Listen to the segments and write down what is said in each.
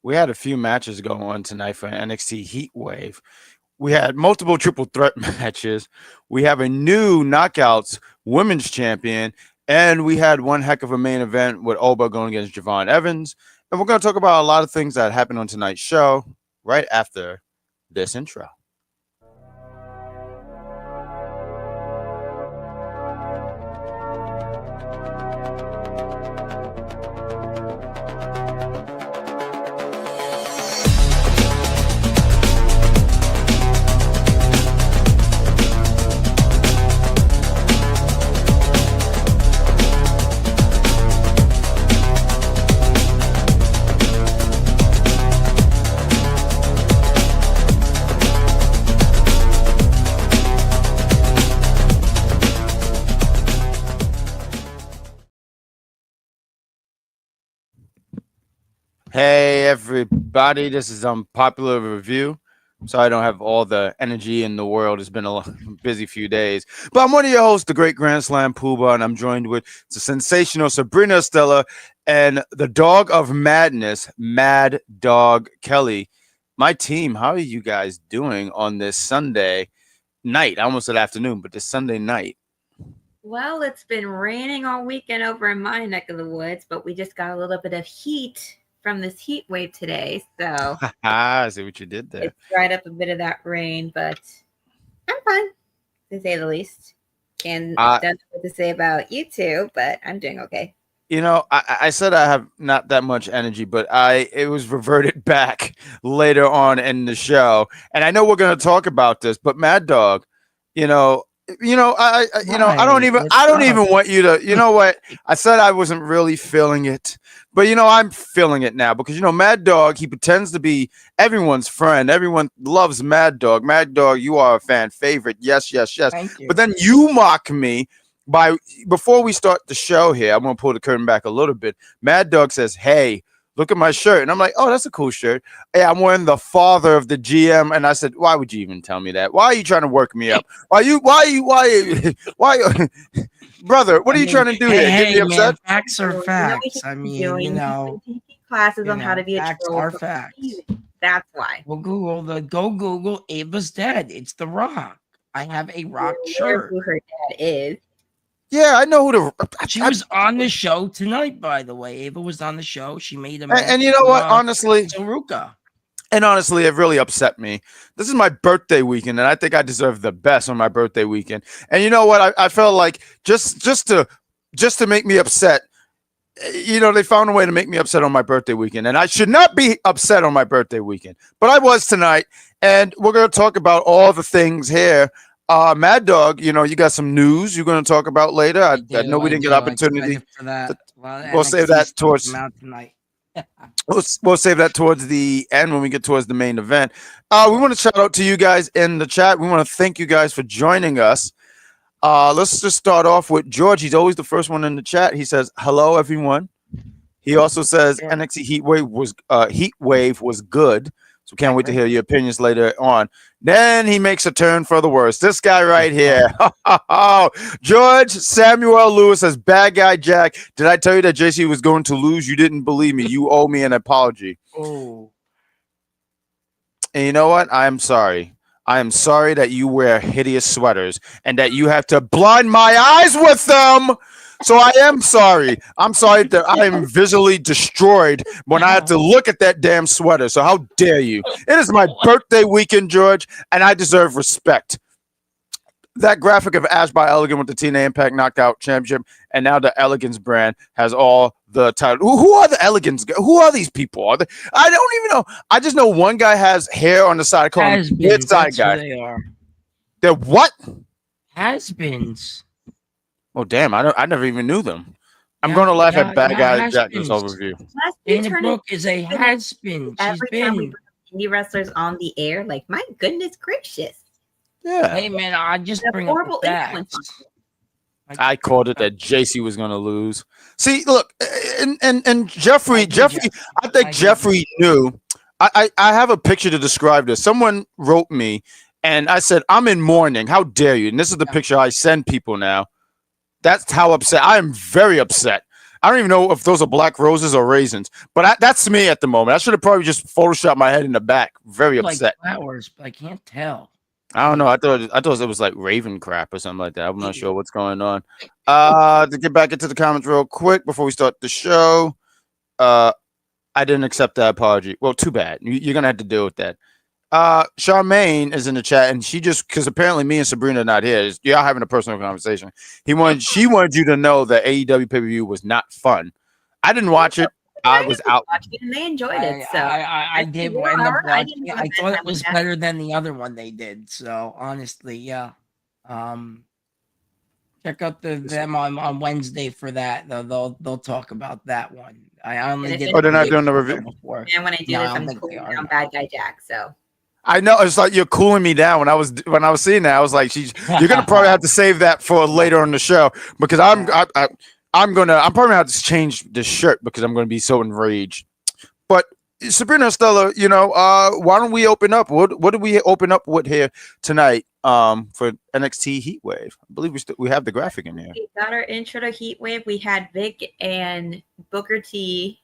We had a few matches go on tonight for NXT Heatwave. We had multiple triple threat matches. We have a new Knockouts Women's Champion, and we had one heck of a main event with Oba going against Javon Evans. And we're going to talk about a lot of things that happened on tonight's show right after this intro. Hey everybody, this is Unpopular Review. Sorry I don't have all the energy in the world. It's been a busy few days. But I'm one of your hosts, the Great Grand Slam Pooba, and I'm joined with the sensational Sabrina Estella and the dog of madness, Mad Dog Kelly. My team, how are you guys doing on this Sunday night? I almost said afternoon, but this Sunday night. Well, it's been raining all weekend over in my neck of the woods, but we just got a little bit of heat from this heat wave today. So I see what you did there. It's dried up a bit of that rain, but I'm fine, to say the least. And don't know what to say about you two, but I'm doing okay. You know, I said I have not that much energy, but it was reverted back later on in the show. And I know we're going to talk about this, but Mad Dog, I don't even want you to, you know what? I said I wasn't really feeling it, but I'm feeling it now because, Mad Dog, he pretends to be everyone's friend. Everyone loves Mad Dog. Mad Dog, you are a fan favorite. Yes. Thank you. But then you mock me before we start the show here. I'm going to pull the curtain back a little bit. Mad Dog says, "Hey, look at my shirt." And I'm like, "Oh, that's a cool shirt. Hey, I'm wearing the father of the GM." And I said, "Why would you even tell me that? Why are you trying to work me up? Why, brother, what are you trying to do here? Get me upset?" Man, facts are facts. I mean, taking classes on how to be a facts troll. are facts. That's why. Well, go Google Ava's dead. It's The Rock. I have a Rock shirt. Who her dad is. Yeah, I know who She was on the show tonight, by the way. Ava was on the show. She made a and you know what? Honestly, Saruka. And honestly, it really upset me. This is my birthday weekend, and I think I deserve the best on my birthday weekend. And you know what? I felt like just to make me upset. They found a way to make me upset on my birthday weekend, and I should not be upset on my birthday weekend, but I was tonight. And we're going to talk about all the things here. Mad Dog, you got some news you're going to talk about later. I know we didn't get opportunity for that. We'll save that towards tonight. We'll save that towards the end when we get towards the main event. We want to shout out to you guys in the chat. We want to thank you guys for joining us. Let's just start off with George. He's always the first one in the chat. He says, "Hello, everyone." He also says NXT Heatwave was good. So can't wait to hear your opinions later on. Then he makes a turn for the worse. This guy right here. George Samuel Lewis says, "Bad guy Jack. Did I tell you that JC was going to lose? You didn't believe me. You owe me an apology." Oh. And you know what? I am sorry. I am sorry that you wear hideous sweaters and that you have to blind my eyes with them. So I am sorry. I'm sorry that I am visually destroyed when I have to look at that damn sweater. So how dare you? It is my birthday weekend, George, and I deserve respect. That graphic of Ash by Elegance with the TNA Impact Knockout Championship, and now the Elegance brand has all the titles. Who are the Elegance? Who are these people? I don't even know. I just know one guy has hair on the side. I call him the side guy. They are. They're what? Has-beens. Oh damn! I never even knew them. I'm going to laugh at Bad Guy Jack this overview. Dana Brooke is a has-been. Every time we bring indie wrestlers on the air, like, my goodness gracious. Yeah. Hey man, I just bring up the facts. I called it that JC was going to lose. See, look, and Jeffrey, I think Jeffrey knew. I have a picture to describe this. Someone wrote me, and I said, "I'm in mourning. How dare you?" And this is the picture I send people now. That's how upset I am. Very upset. I don't even know if those are black roses or raisins, but that's me at the moment. I should have probably just photoshopped my head in the back. Very upset. Like flowers, but I can't tell. I don't know. I thought it was like raven crap or something like that. I'm not sure what's going on. To get back into the comments real quick before we start the show. I didn't accept that apology. Well, too bad. You're gonna have to deal with that. Charmaine is in the chat, and she just because apparently me and Sabrina are not here. Y'all having a personal conversation. She wanted you to know that AEW pay-per-view was not fun. I didn't watch it. I was out. And they enjoyed it. So I did end up watching it. I thought it was better than the other one they did. So honestly, yeah. Check out them on Wednesday for that. They'll talk about that one. I only did. Oh, they're not doing the review before. And when I do this, I'm cooling down Bad Guy Jack. So I know it's like you're cooling me down. When I was seeing that, I was like, you're gonna probably have to save that for later on the show because I'm probably gonna have to change the shirt because I'm gonna be so enraged. But Sabrina Stella, why don't we open up? What do we open up with here tonight? For NXT Heatwave, I believe we have the graphic in here. We got our intro to Heatwave. We had Vic and Booker T.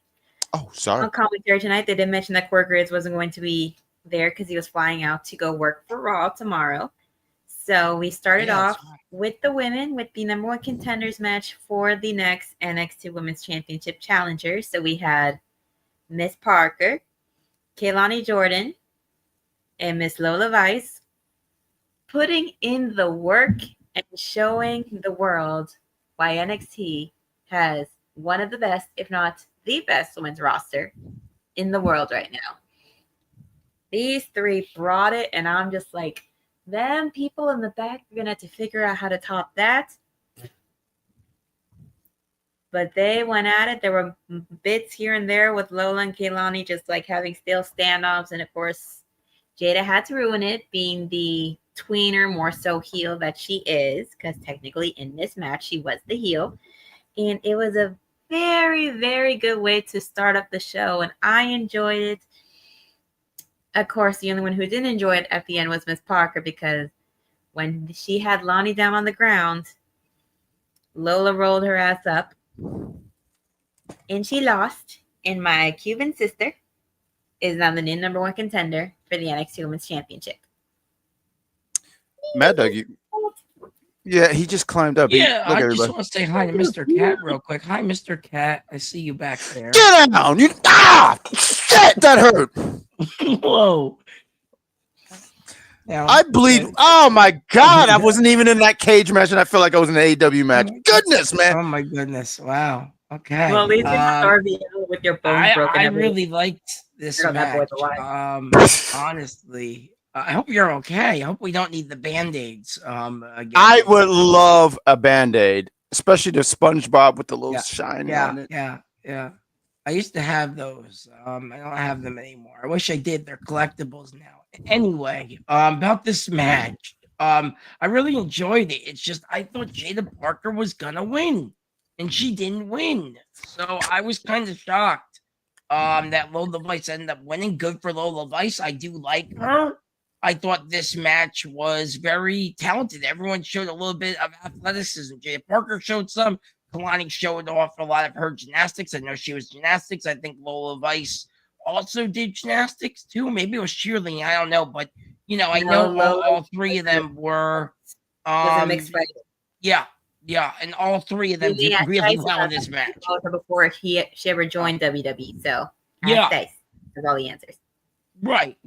Oh, sorry. On commentary tonight, they did mention that Core Grids wasn't going to be there because he was flying out to go work for Raw tomorrow. So we started off with the women with the number one contenders match for the next NXT Women's Championship Challenger. So we had Miss Parker, Keline Jordon, and Miss Lola Vice putting in the work and showing the world why NXT has one of the best, if not the best women's roster in the world right now. These three brought it, and I'm just like, them people in the back are going to have to figure out how to top that. But they went at it. There were bits here and there with Lola and Keline just like having still standoffs. And of course, Jada had to ruin it, being the tweener, more so heel that she is, because technically in this match, she was the heel. And it was a very, very good way to start up the show. And I enjoyed it. Of course, the only one who didn't enjoy it at the end was Miss Parker, because when she had Lonnie down on the ground, Lola rolled her ass up and she lost. And my Cuban sister is now the new number one contender for the NXT Women's Championship. Mad Dog, yeah, he just climbed up. Yeah, I just want to say hi to Mr. Cat real quick. Hi, Mr. Cat. I see you back there. Get down! Shit, that hurt. Whoa. I bleed. Oh my God! I wasn't even in that cage match, and I feel like I was in an AEW match. Goodness, man! Oh my goodness! Wow. Okay. Well, at least RVL with your bones broken. I really liked this match. Honestly, I hope you're okay. I hope we don't need the Band-Aids. Again. I would love a Band-Aid, especially the SpongeBob with the little shine on it. Yeah. I used to have those. I don't have them anymore. I wish I did. They're collectibles now. Anyway, about this match, I really enjoyed it. It's just I thought Jadia Parker was gonna win, and she didn't win. So I was kind of shocked that Lola Vice ended up winning. Good for Lola Vice. I do like her. I thought this match was very talented. Everyone showed a little bit of athleticism. Jadia Parker showed some. Keline showed off a lot of her gymnastics. I know she was gymnastics. I think Lola Vice also did gymnastics too. Maybe it was cheerleading. I don't know. But, I know all three of them were mixed fight. Yeah. And all three of them did really well in this match. Before she ever joined WWE. So, Dice. That's all the answers. Right.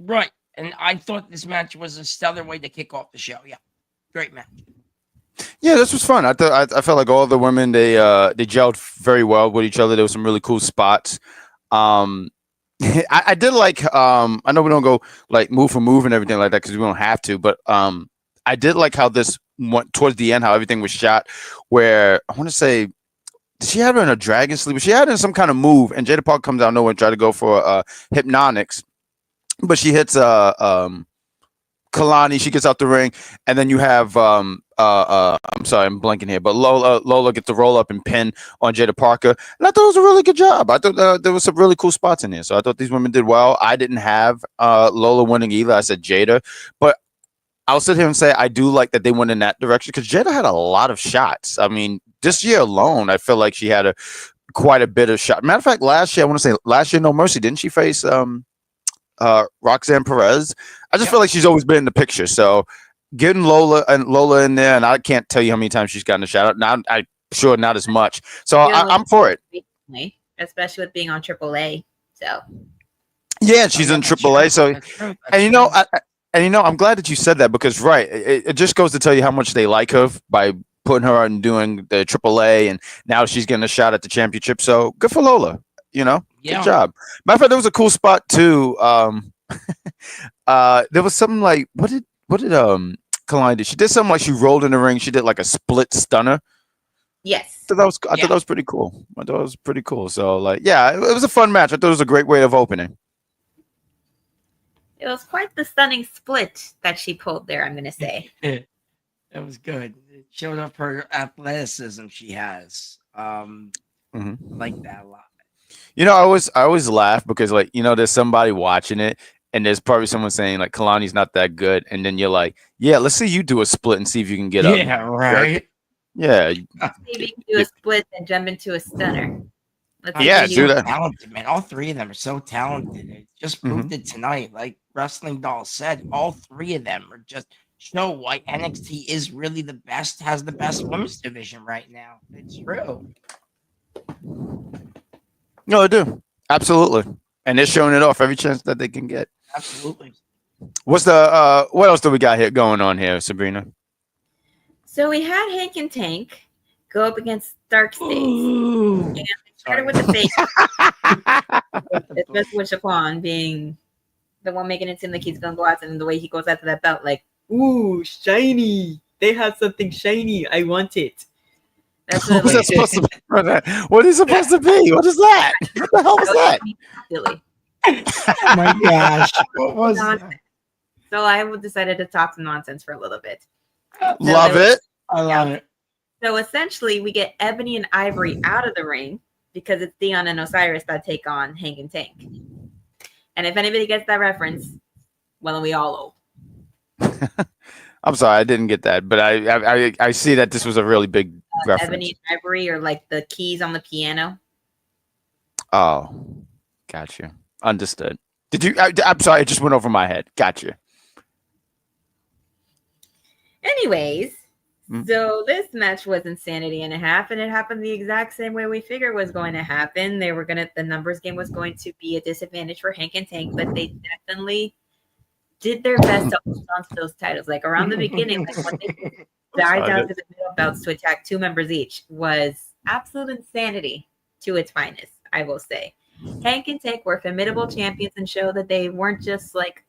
And I thought this match was a stellar way to kick off the show. Yeah. Great match. Yeah, this was fun. I felt like all the women they gelled very well with each other. There were some really cool spots. I did like I know we don't go like move for move and everything like that because we don't have to, but I did like how this went towards the end, how everything was shot. Where I want to say, did she have her in a dragon sleep? She had her in some kind of move, and Jadia Parker comes out of nowhere and try to go for hypnotics, but she hits Keline. She gets out the ring, and then you have I'm sorry, I'm blanking here, but Lola gets the roll up and pin on Jadia Parker, and I thought it was a really good job. I thought there was some really cool spots in here, so I thought these women did well. I didn't have Lola winning either. I said Jada, but I'll sit here and say I do like that they went in that direction because Jada had a lot of shots. I mean, this year alone, I feel like she had a quite a bit of shot. Matter of fact, last year, I want to say last year, No Mercy, didn't she face Roxanne Perez? I just feel like she's always been in the picture. So getting Lola in there, and I can't tell you how many times she's gotten a shout out. Now I'm sure not as much. So I'm for it. Recently, especially with being on AAA. So yeah, she's in AAA. So and I'm glad that you said that because it just goes to tell you how much they like her by putting her out and doing the AAA, and now she's getting a shot at the championship. So good for Lola. Good job. Matter of fact, there was a cool spot too. There was something like what did Keline do? She did something like she rolled in the ring. She did like a split stunner. Yes. I thought that was pretty cool. I thought it was pretty cool. So like, yeah, it was a fun match. I thought it was a great way of opening. It was quite the stunning split that she pulled there, I'm gonna say. That was good. It showed up her athleticism she has. I like that a lot. I always laugh because like, there's somebody watching it and there's probably someone saying like Kalani's not that good, and then you're like, yeah, let's see you do a split and see if you can get up. Yeah, right. Yeah. Maybe you can do a split and jump into a stunner. Do that. Talented, man. All three of them are so talented. It just proved it tonight. Like Wrestling Doll said, all three of them are just show why NXT is really the best, has the best women's division right now. It's true. No, I do. Absolutely. And they're showing it off every chance that they can get. Absolutely. What else do we got here going on here, Sabrina? So we had Hank and Tank go up against Dark States. And they started with the fake. Especially with Shaquan being the one making it seem like he's going to go out, and the way he goes after that belt, like, ooh, shiny. They have something shiny. I want it. That's what What's that supposed to be? What is it supposed to be? What is that? What the hell was that? Silly. Oh my gosh. What was that? So I decided to talk some nonsense for a little bit. Love it. I love it. So essentially, we get Ebony and Ivory out of the ring because it's Theon and Osiris that take on Hank and Tank. And if anybody gets that reference, well, we all owe. I'm sorry, I didn't get that, but I see that this was a really big reference. Ebony and Ivory are like the keys on the piano. Oh, got you. Understood. Did you? I'm sorry, it just went over my head. Got you. Anyways, so this match was insanity and a half, and it happened the exact same way we figured was going to happen. The numbers game was going to be a disadvantage for Hank and Tank, but they definitely did their best to hold on to those titles. Like around the beginning, like when they died down to the middle belts to attack two members each was absolute insanity to its finest, I will say. Hank and Tank were formidable champions and showed that they weren't just like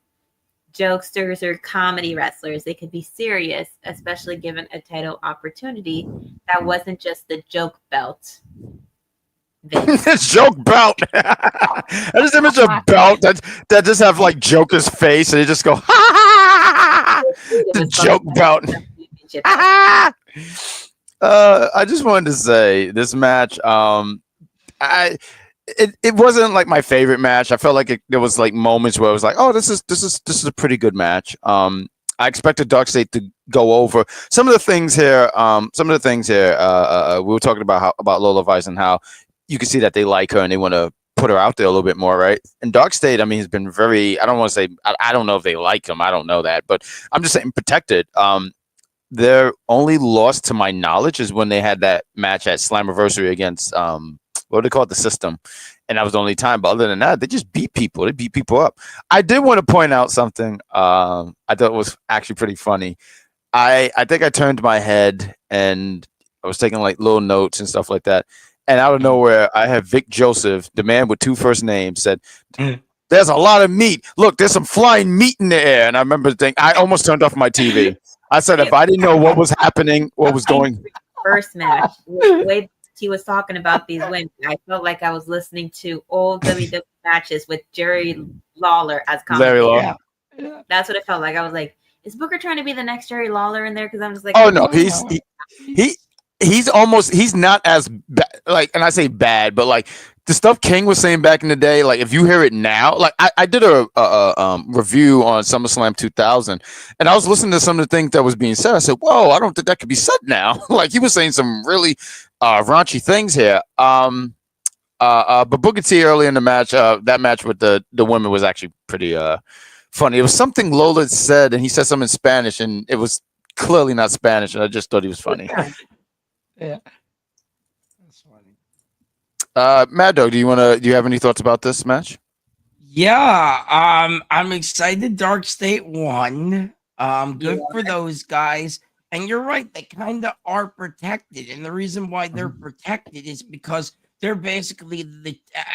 jokesters or comedy wrestlers. They could be serious, especially given a title opportunity that wasn't just the joke belt. Joke belt. I just image a belt that just have like Joker's face and they just go ha ha ha. The joke belt. I just wanted to say this match. It wasn't like my favorite match. I felt like there was like moments where I was like, oh, this is a pretty good match. I expected Dark State to go over some of the things here. We were talking about Lola Vice and how you can see that they like her and they want to put her out there a little bit more, right? And Dark State, I mean, has been very. I don't want to say. I don't know if they like him. I don't know that, but I'm just saying protected. Their only loss, to my knowledge, is when they had that match at Slammiversary against what do they call it? The System. And that was the only time. But other than that, they just beat people. They beat people up. I did want to point out something I thought was actually pretty funny. I think I turned my head and I was taking like little notes and stuff like that. And out of nowhere, I have Vic Joseph, the man with two first names, said, there's a lot of meat. Look, there's some flying meat in the air. And I remember thinking, I almost turned off my TV. I said, if I didn't know what was happening, what was going. First match, the way he was talking about these women, I felt like I was listening to old WWE matches with Jerry Lawler as commentator. Yeah. That's what it felt like. I was like, is Booker trying to be the next Jerry Lawler in there? Because I'm just like, oh no, he's not as bad. Like, and I say bad, but like the stuff King was saying back in the day, like if you hear it now, like I did a review on SummerSlam 2000, and I was listening to some of the things that was being said. I said, whoa, I don't think that could be said now. Like he was saying some really raunchy things here. But Booker T early in the match, that match with the women was actually pretty funny. It was something Lola said, and he said something in Spanish, and it was clearly not Spanish, and I just thought he was funny. Yeah, that's funny. Mad Dog, do you have any thoughts about this match? Yeah, I'm excited. Dark State won. Good for those guys. And you're right, they kind of are protected, and the reason why they're protected is because they're basically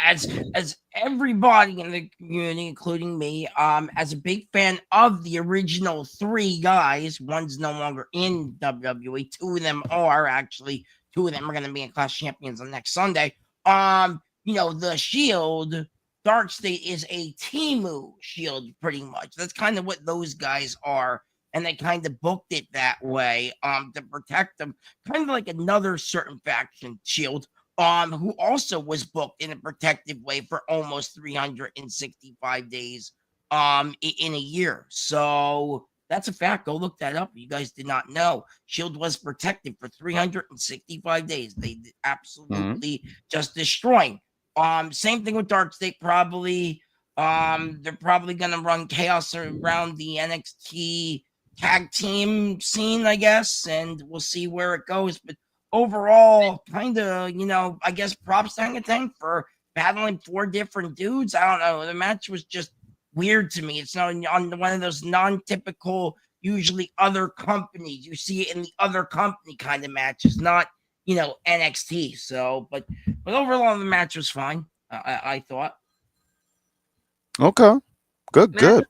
as everybody in the community, including me, as a big fan of the original three guys. One's no longer in WWE. Two of them are actually. Two of them are going to be in Clash Champions on next Sunday. The Shield. Dark State is a Timu Shield, pretty much. That's kind of what those guys are. And they kind of booked it that way to protect them. Kind of like another certain faction, Shield, who also was booked in a protective way for almost 365 days in a year. So that's a fact. Go look that up. You guys did not know. Shield was protected for 365 days. They absolutely just destroying. Same thing with Dark State, probably. They're probably gonna run chaos around the NXT tag team scene, I guess, and we'll see where it goes. But overall, kind of, I guess props to Hang Tank for battling 4 different dudes. I don't know. The match was just weird to me. It's not on one of those non-typical, usually other companies. You see it in the other company kind of matches, not NXT. So, but overall, the match was fine. I thought. Okay, good.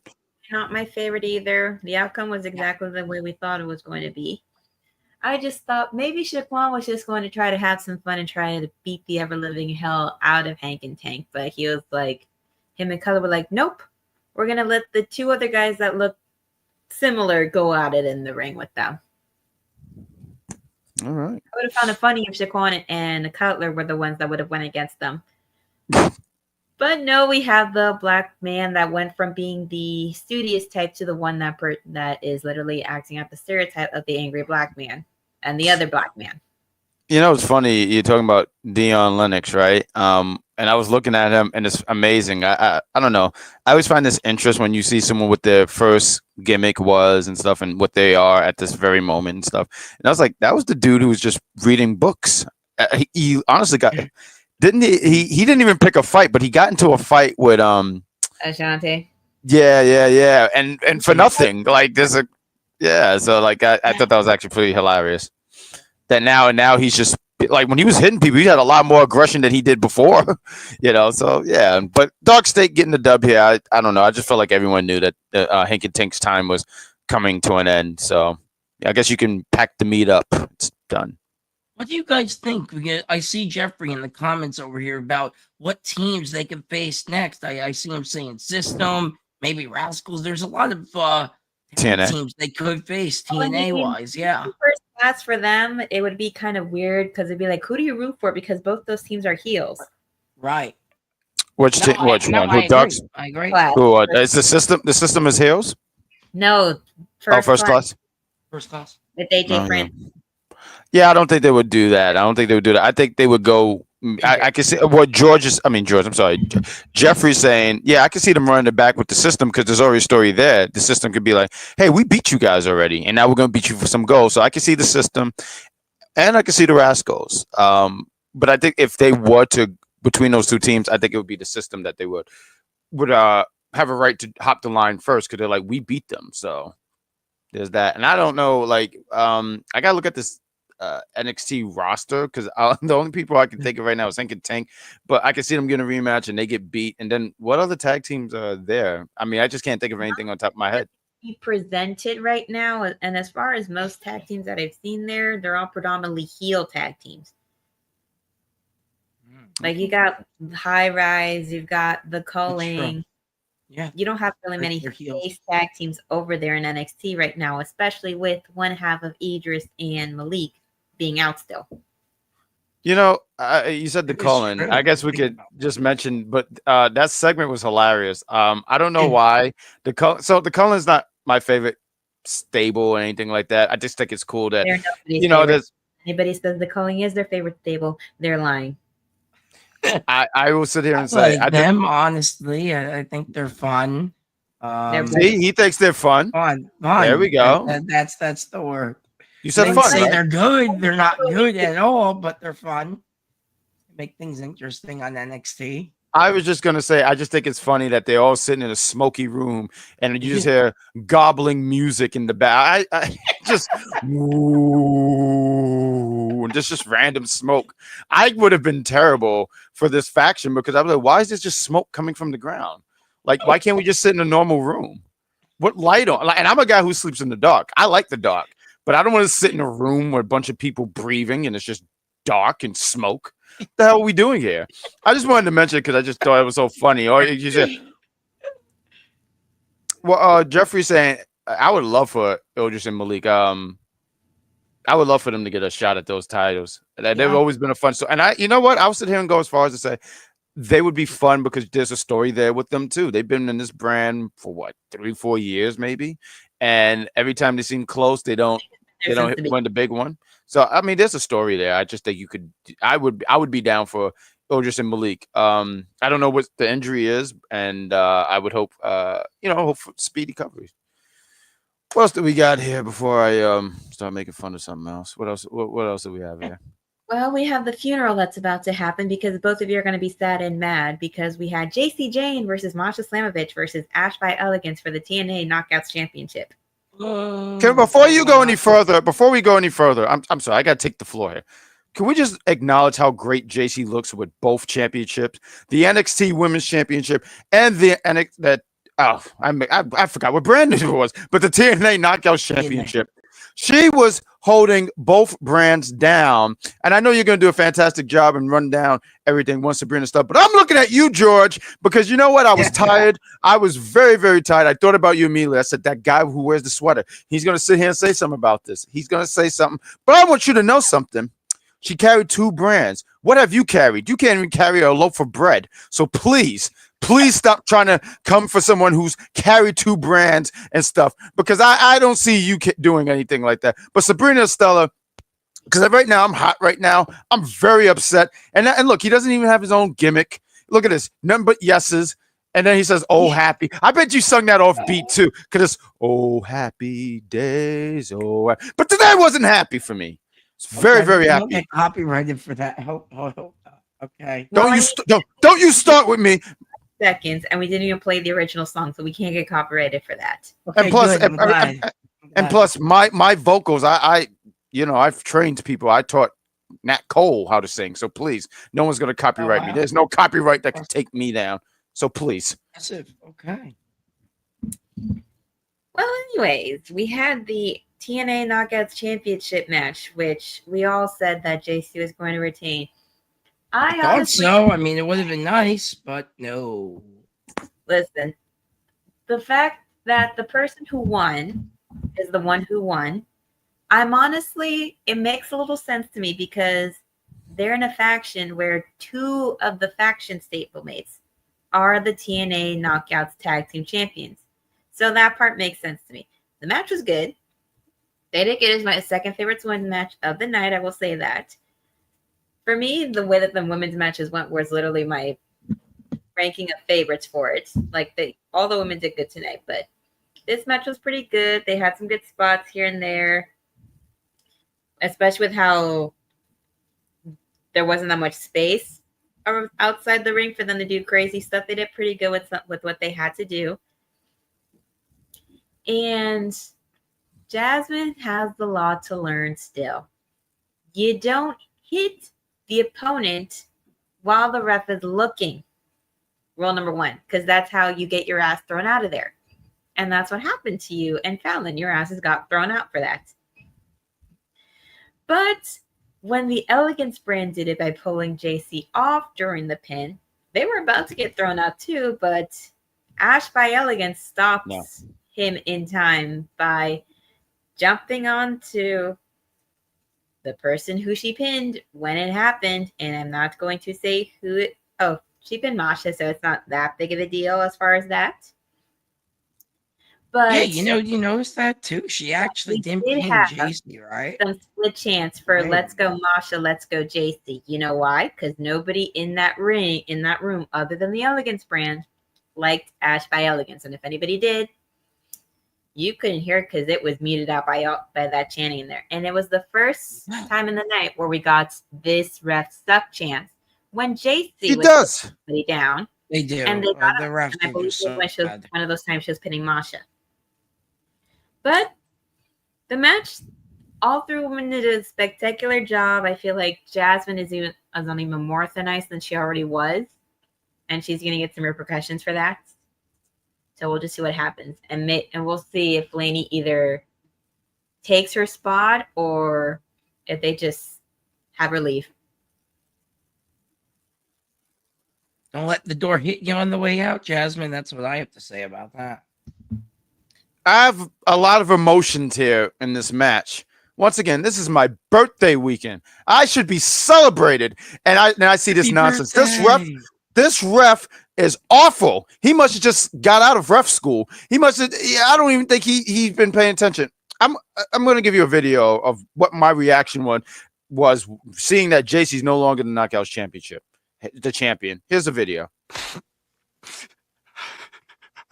Not my favorite either. The outcome was exactly the way we thought it was going to be. I just thought maybe Shaquan was just going to try to have some fun and try to beat the ever living hell out of Hank and Tank, but he was like, him and Color were like, nope, we're gonna let the 2 other guys that look similar go at it in the ring with them. All right. I would have found it funny if Shaquan and Cutler were the ones that would have went against them. But no, we have the black man that went from being the studious type to the one that is literally acting out the stereotype of the angry black man and the other black man. It's funny you're talking about Dion Lennox, right? And I was looking at him, and it's amazing. I don't know. I always find this interest when you see someone with their first gimmick was and stuff, and what they are at this very moment and stuff. And I was like, that was the dude who was just reading books. He honestly got. Didn't he? He didn't even pick a fight, but he got into a fight with Ashante. Yeah, and for nothing. Like there's a So like I thought that was actually pretty hilarious. That now he's just like when he was hitting people, he had a lot more aggression than he did before. So yeah. But Dark State getting the dub here, I don't know. I just felt like everyone knew that Hank and Tank's time was coming to an end. So I guess you can pack the meat up. It's done. What do you guys think? I see Jeffrey in the comments over here about what teams they can face next. I see him saying System, maybe Rascals. There's a lot of TNA teams they could face TNA wise. Yeah. First class for them, it would be kind of weird because it'd be like, who do you root for? Because both those teams are heels. Right. Which one? Who Darks? I agree. Who is the system? The system is heels? No. First class. First class. With AJ France. Yeah, I don't think they would do that. I think they would go. I can see what I'm sorry. Jeffrey's saying, yeah, I can see them running it back with the system because there's already a story there. The system could be like, hey, we beat you guys already, and now we're going to beat you for some goals. So I can see the system, and I can see the Rascals. But I think if they were to between those two teams, I think it would be the system that they would have a right to hop the line first because they're like, we beat them. So there's that, and I don't know, like, I gotta look at this. NXT roster because the only people I can think of right now is Hank and Tank, but I can see them getting a rematch and they get beat. And then what other tag teams are there? I mean, I just can't think of anything on top of my head. He presented right now, and as far as most tag teams that I've seen there, they're all predominantly heel tag teams. Like you got High Rise, you've got the Culling. Yeah, you don't have really many face tag teams over there in NXT right now, especially with one half of Idris and Malik being out still. You said the Cullen. I guess we could just mention, but that segment was hilarious. I don't know why the Cullen's not my favorite stable or anything like that. I just think it's cool that anybody says the Cullen is their favorite stable, they're lying. I will sit here I and say, like them, honestly. I think they're fun. They're both see, he thinks they're fun. Fun, There we fun. go. That's the word. You I said didn't fun, say right? they're good. They're not good at all, but they're fun. Make things interesting on NXT. I was just gonna say, I just think it's funny that they're all sitting in a smoky room and you just hear gobbling music in the back. I just ooh, and just random smoke. I would have been terrible for this faction because I was like, why is this just smoke coming from the ground? Like, why can't we just sit in a normal room? What light on? Like, and I'm a guy who sleeps in the dark. I like the dark, but I don't want to sit in a room with a bunch of people breathing and it's just dark and smoke. What the hell are we doing here? I just wanted to mention it because I just thought it was so funny. Or you said, well, Jeffrey's saying I would love for Ildris and Malik. I would love for them to get a shot at those titles. They've always been a fun story. And you know what? I'll sit here and go as far as to say they would be fun because there's a story there with them too. They've been in this brand for what 3-4 years maybe, and every time they seem close, they don't win the big one. So I mean, there's a story there. I just think you could. I would be down for Ildris and Malik. I don't know what the injury is, and I would hope hope for speedy recovery. What else do we got here before I start making fun of something else? What else? What else do we have here? Well, we have the funeral that's about to happen because both of you are going to be sad and mad because we had Jacy Jayne versus Masha Slamovich versus Ash by Elegance for the TNA Knockouts Championship. Before we go any further, I'm sorry, I got to take the floor here. Can we just acknowledge how great Jacy looks with both championships, the NXT Women's Championship and the NXT I forgot what brand it was, but the TNA Knockout Championship. She was holding both brands down, and I know you're going to do a fantastic job and run down everything once Sabrina stuff. But I'm looking at you, George, because you know what? I was tired. I was very, very tired. I thought about you immediately. I said, that guy who wears the sweater, he's going to sit here and say something about this. He's going to say something. But I want you to know something. She carried 2 brands. What have you carried? You can't even carry a loaf of bread. So please stop trying to come for someone who's carried 2 brands and stuff, because I don't see you doing anything like that. But Sabrina Stella, because right now I'm hot right now. I'm very upset. And look, he doesn't even have his own gimmick. Look at this. Nothing but yeses. And then he says, oh, happy. I bet you sung that off beat too. Because it's, oh, happy days. Oh, but today wasn't happy for me. It's very, very happy. Get copyrighted for that. Okay. Don't you start with me. Seconds, and we didn't even play the original song, so we can't get copyrighted for that. Okay, and plus, my vocals, I've trained people. I taught Nat Cole how to sing, so please, no one's gonna copyright me. There's no copyright that can take me down. So please. Okay. Well, anyways, we had the TNA Knockouts Championship match, which we all said that JC was going to retain. I thought so. I mean, it would have been nice, but no. Listen, the fact that the person who won is the one who won, it makes a little sense to me because they're in a faction where 2 of the faction stablemates are the TNA Knockouts Tag Team Champions. So that part makes sense to me. The match was good. They did get as my second favorite women's match of the night, I will say that. For me, the way that the women's matches went was literally my ranking of favorites for it. Like all the women did good tonight, but this match was pretty good. They had some good spots here and there, especially with how there wasn't that much space outside the ring for them to do crazy stuff. They did pretty good with what they had to do. And Jasmine has the law to learn still. You don't hit the opponent while the ref is looking. Rule number 1, because that's how you get your ass thrown out of there. And that's what happened to you and Fallon. Your asses got thrown out for that. But when the Elegance brand did it by pulling JC off during the pin, they were about to get thrown out too, but Ash by Elegance stops him in time by jumping onto the person who she pinned when it happened, and I'm not going to say who it. She pinned Masha, so it's not that big of a deal as far as that. But Hey, you noticed that too? She actually we didn't did pin have Jacy, right? some split chants for Right. "Let's Go Masha, Let's Go Jacy." You know why? Because nobody in that room, other than the Elegance brand, liked Ash by Elegance, and if anybody did, you couldn't hear it because it was muted out by that chanting in there. And it was the first time in the night where we got this ref suck chance when Jacy was does. somebody down. They do. And they got The refs and I are believe just it so was when bad. one of those times she was pinning Masha. But the match all through women did a spectacular job. I feel like Jasmine is on even more thin ice than she already was. And she's gonna get some repercussions for that. So we'll just see what happens. And we'll see if Blaney either takes her spot or if they just have her leave. Don't let the door hit you on the way out, Jasmine. That's what I have to say about that. I have a lot of emotions here in this match. Once again, this is my birthday weekend. I should be celebrated, and I see this Happy nonsense. birthday. This ref is awful. He must have just got out of ref school. He must have. I don't even think he's been paying attention. I'm going to give you a video of what my reaction was seeing that Jacy's no longer the Knockout Championship, the champion. Here's the video.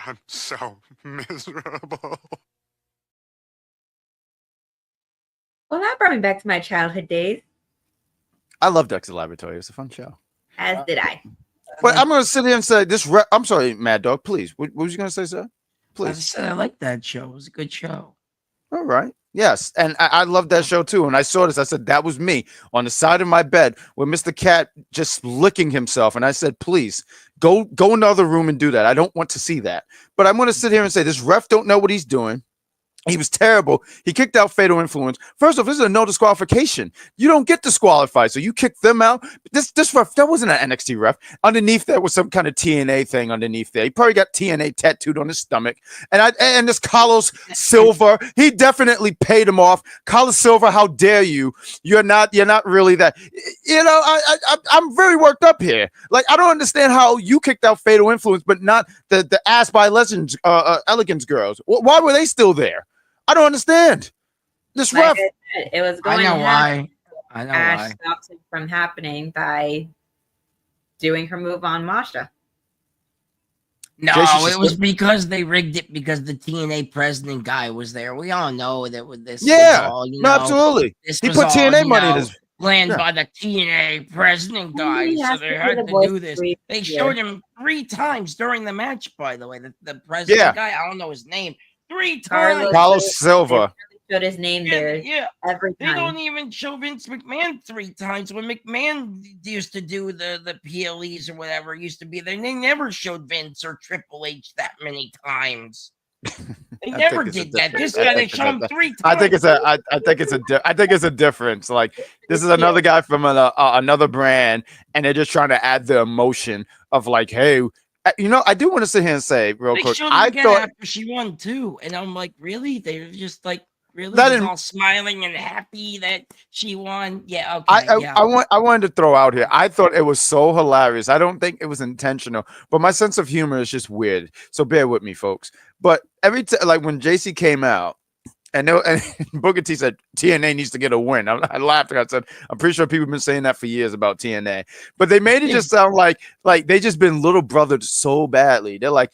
I'm so miserable. Well, that brought me back to my childhood days, I love Dexter Laboratory. It's a fun show. as did I. But I'm going to sit here and say this. I'm sorry, Mad Dog. Please, what was you going to say, sir? I Please. said I like that show. It was a good show. All right. Yes, and I love that show too. When I saw this, I said that was me on the side of my bed with Mr. Cat just licking himself, and I said, "Please go another room and do that. I don't want to see that." But I'm going to sit here and say this ref don't know what he's doing. He was terrible. He kicked out Fatal Influence. First off, this is a no disqualification. You don't get disqualified, so you kick them out. This ref, that wasn't an NXT ref. Underneath there was some kind of TNA thing underneath there. He probably got TNA tattooed on his stomach. And this Carlos Silva, he definitely paid him off. Carlos Silva, how dare you? You're not really that. I'm very worked up here. Like, I don't understand how you kicked out Fatal Influence, but not the Ass by Legends Elegance girls. Why were they still there? I don't understand. This Like ref. I said, it was going I know to why. I know Ash why. stopped it from happening by doing her move on Masha. No, Jacy it was should- because they rigged it because the TNA president guy was there. We all know that with this. Yeah, was all, you no, know, absolutely. This He was put all, TNA you money in know, his. planned Yeah. by the TNA president guy. Somebody So has they to had be the to voice do of this. reason They here. showed him 3 times during the match, by the way. The president Yeah. guy, I don't know his name. 3 Carlos- times. Carlos Silva. Showed his name Yeah, there yeah. every They time. don't even show Vince McMahon 3 times. When McMahon used to do the PLEs or whatever it used to be, they never showed Vince or Triple H that many times. They I never think it's a did that. difference. This I guy, they think show him it's 3 times. I think it's a difference. Like, this is another guy from another brand, and they're just trying to add the emotion of like, hey, I do want to sit here and say real They quick. showed him I again thought after she won too, and I'm like, really? They're just like, really? That He's didn't- all smiling and happy that she won. Yeah, okay. I wanted to throw out here. I thought it was so hilarious. I don't think it was intentional, but my sense of humor is just weird. So bear with me, folks. But every time, like when Jacy came out, and Booker T said TNA needs to get a win. I laughed. I said, I'm pretty sure people have been saying that for years about TNA, but they made it just sound like they just been little brothered so badly. They're like,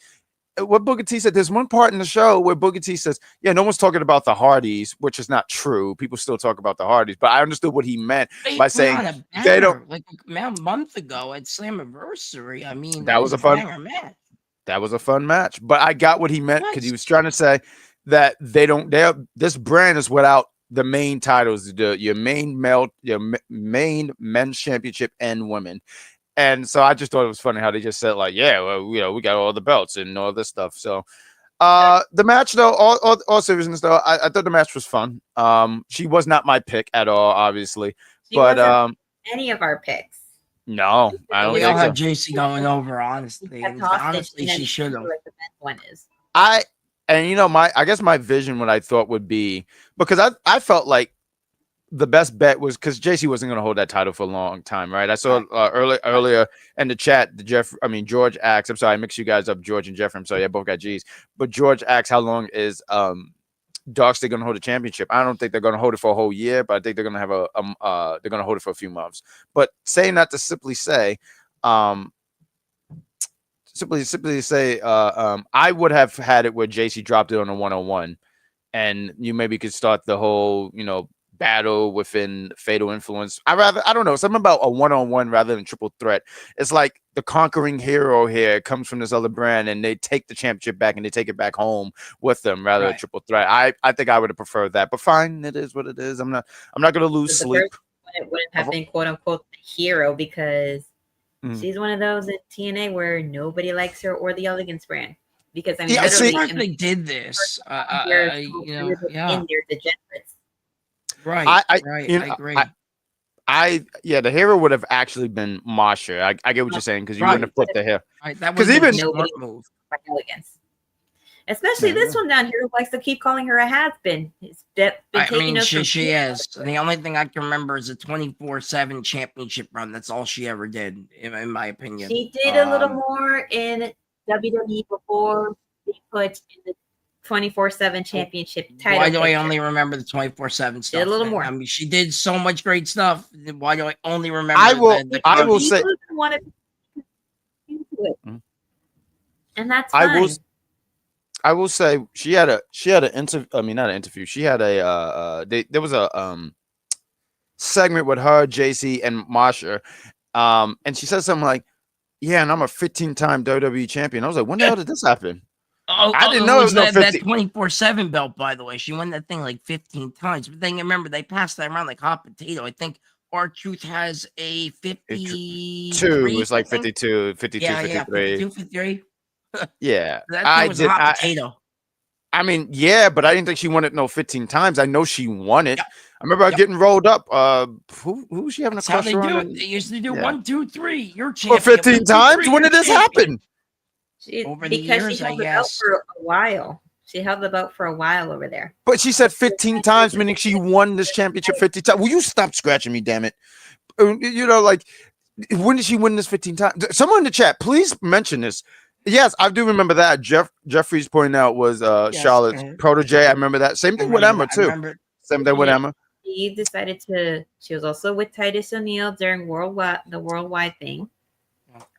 what Booker T said, there's one part in the show where Booker T says, yeah, no one's talking about the Hardys, which is not true. People still talk about the Hardys, but I understood what he meant by saying they don't. Like a month ago at Slammiversary. I mean, That was a fun banger match. That was a fun match, but I got what he meant because he was trying to say that this brand is without the main titles, your main men's championship and women. And so I just thought it was funny how they just said like, yeah, well, we got all the belts and all this stuff. So the match though, all seriousness though, I thought the match was fun. She was not my pick at all, obviously, She but wasn't any of our picks. no, I don't We think all so. had Jacy going over, honestly. Kept And hostage, honestly, and then she should have. who the best one is. I guess my vision, what I thought would be, because I felt like the best bet was because JC wasn't going to hold that title for a long time, right? I saw earlier in the chat, George asked. I'm sorry, I mixed you guys up, George and Jeff. I'm sorry, I both got G's. But George asked, how long is Dark State going to hold the championship? I don't think they're going to hold it for a whole year, but I think they're going to have they're going to hold it for a few months. But saying that to simply say, I would have had it where JC dropped it on a 1-on-1, and you maybe could start the whole, battle within Fatal Influence. I don't know, something about a 1-on-1 rather than triple threat. It's like the conquering hero here comes from this other brand, and they take the championship back and they take it back home with them rather than triple threat. I think I would have preferred that, but fine, it is what it is. I'm not gonna lose sleep. It wouldn't have been quote unquote the hero because she's one of those at TNA where nobody likes her or the Elegance brand. Because I mean, they did this. In their degenerates. Right. I agree. The hero would have actually been Masha. I get what you're saying, because you wouldn't have put the hair. Right. That was even smart move. Elegance. Especially this one down here who likes to keep calling her a has-been. She is. The only thing I can remember is a 24/7 championship run. That's all she ever did, in my opinion. She did a little more in WWE before they put in the 24/7 championship title. Why do I only remember the 24/7 stuff? Did a little more. I mean, she did so much great stuff. Why do I only remember? I will say, and that's fine. I will say she had an interview. I mean, not an interview. She had there was a segment with her, JC, and Masha, and she said something like, "Yeah, and I'm a 15-time WWE champion." I was like, "When the hell did this happen?" I didn't know it was that 24/7 belt. By the way, she won that thing like 15 times. But then remember, they passed that around like hot potato. I think R-Truth has a 52. It's like 52, 53. 53. Yeah, that thing was a hot potato. I mean, yeah, but I didn't think she won it 15 times. I know she won it. Yep. I remember getting rolled up. Who was she having a crush on? They used to do 1, 2, 3. You're champion. For 15 times? When did this happen? Over the years, she held the belt for a while. She held the belt for a while over there. But she said 15 times, meaning she won this championship 50 times. Will you stop scratching me, damn it? When did she win this 15 times? Someone in the chat, please mention this. Yes, I do remember that. Jeffrey's pointing out was Charlotte's protege. I remember that. Same thing with Emma, too. Same thing with Emma. She was also with Titus O'Neil during the worldwide thing.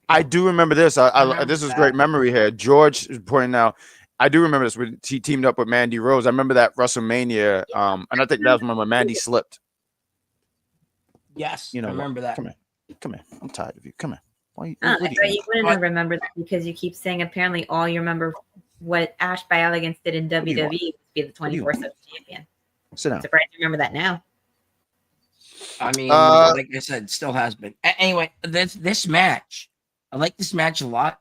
I do remember this. This is great memory here. George is pointing out, I do remember this. When she teamed up with Mandy Rose. I remember that WrestleMania, and I think that was when Mandy slipped. Yes, I remember that. Come here. I'm tired of you. Come here. You wouldn't remember that because you keep saying apparently all you remember what Ash by Elegance did in WWE was be the 24/7 champion. Sit down. I'm surprised you remember that now. I mean, like I said, still has been. Anyway, this match, I like this match a lot.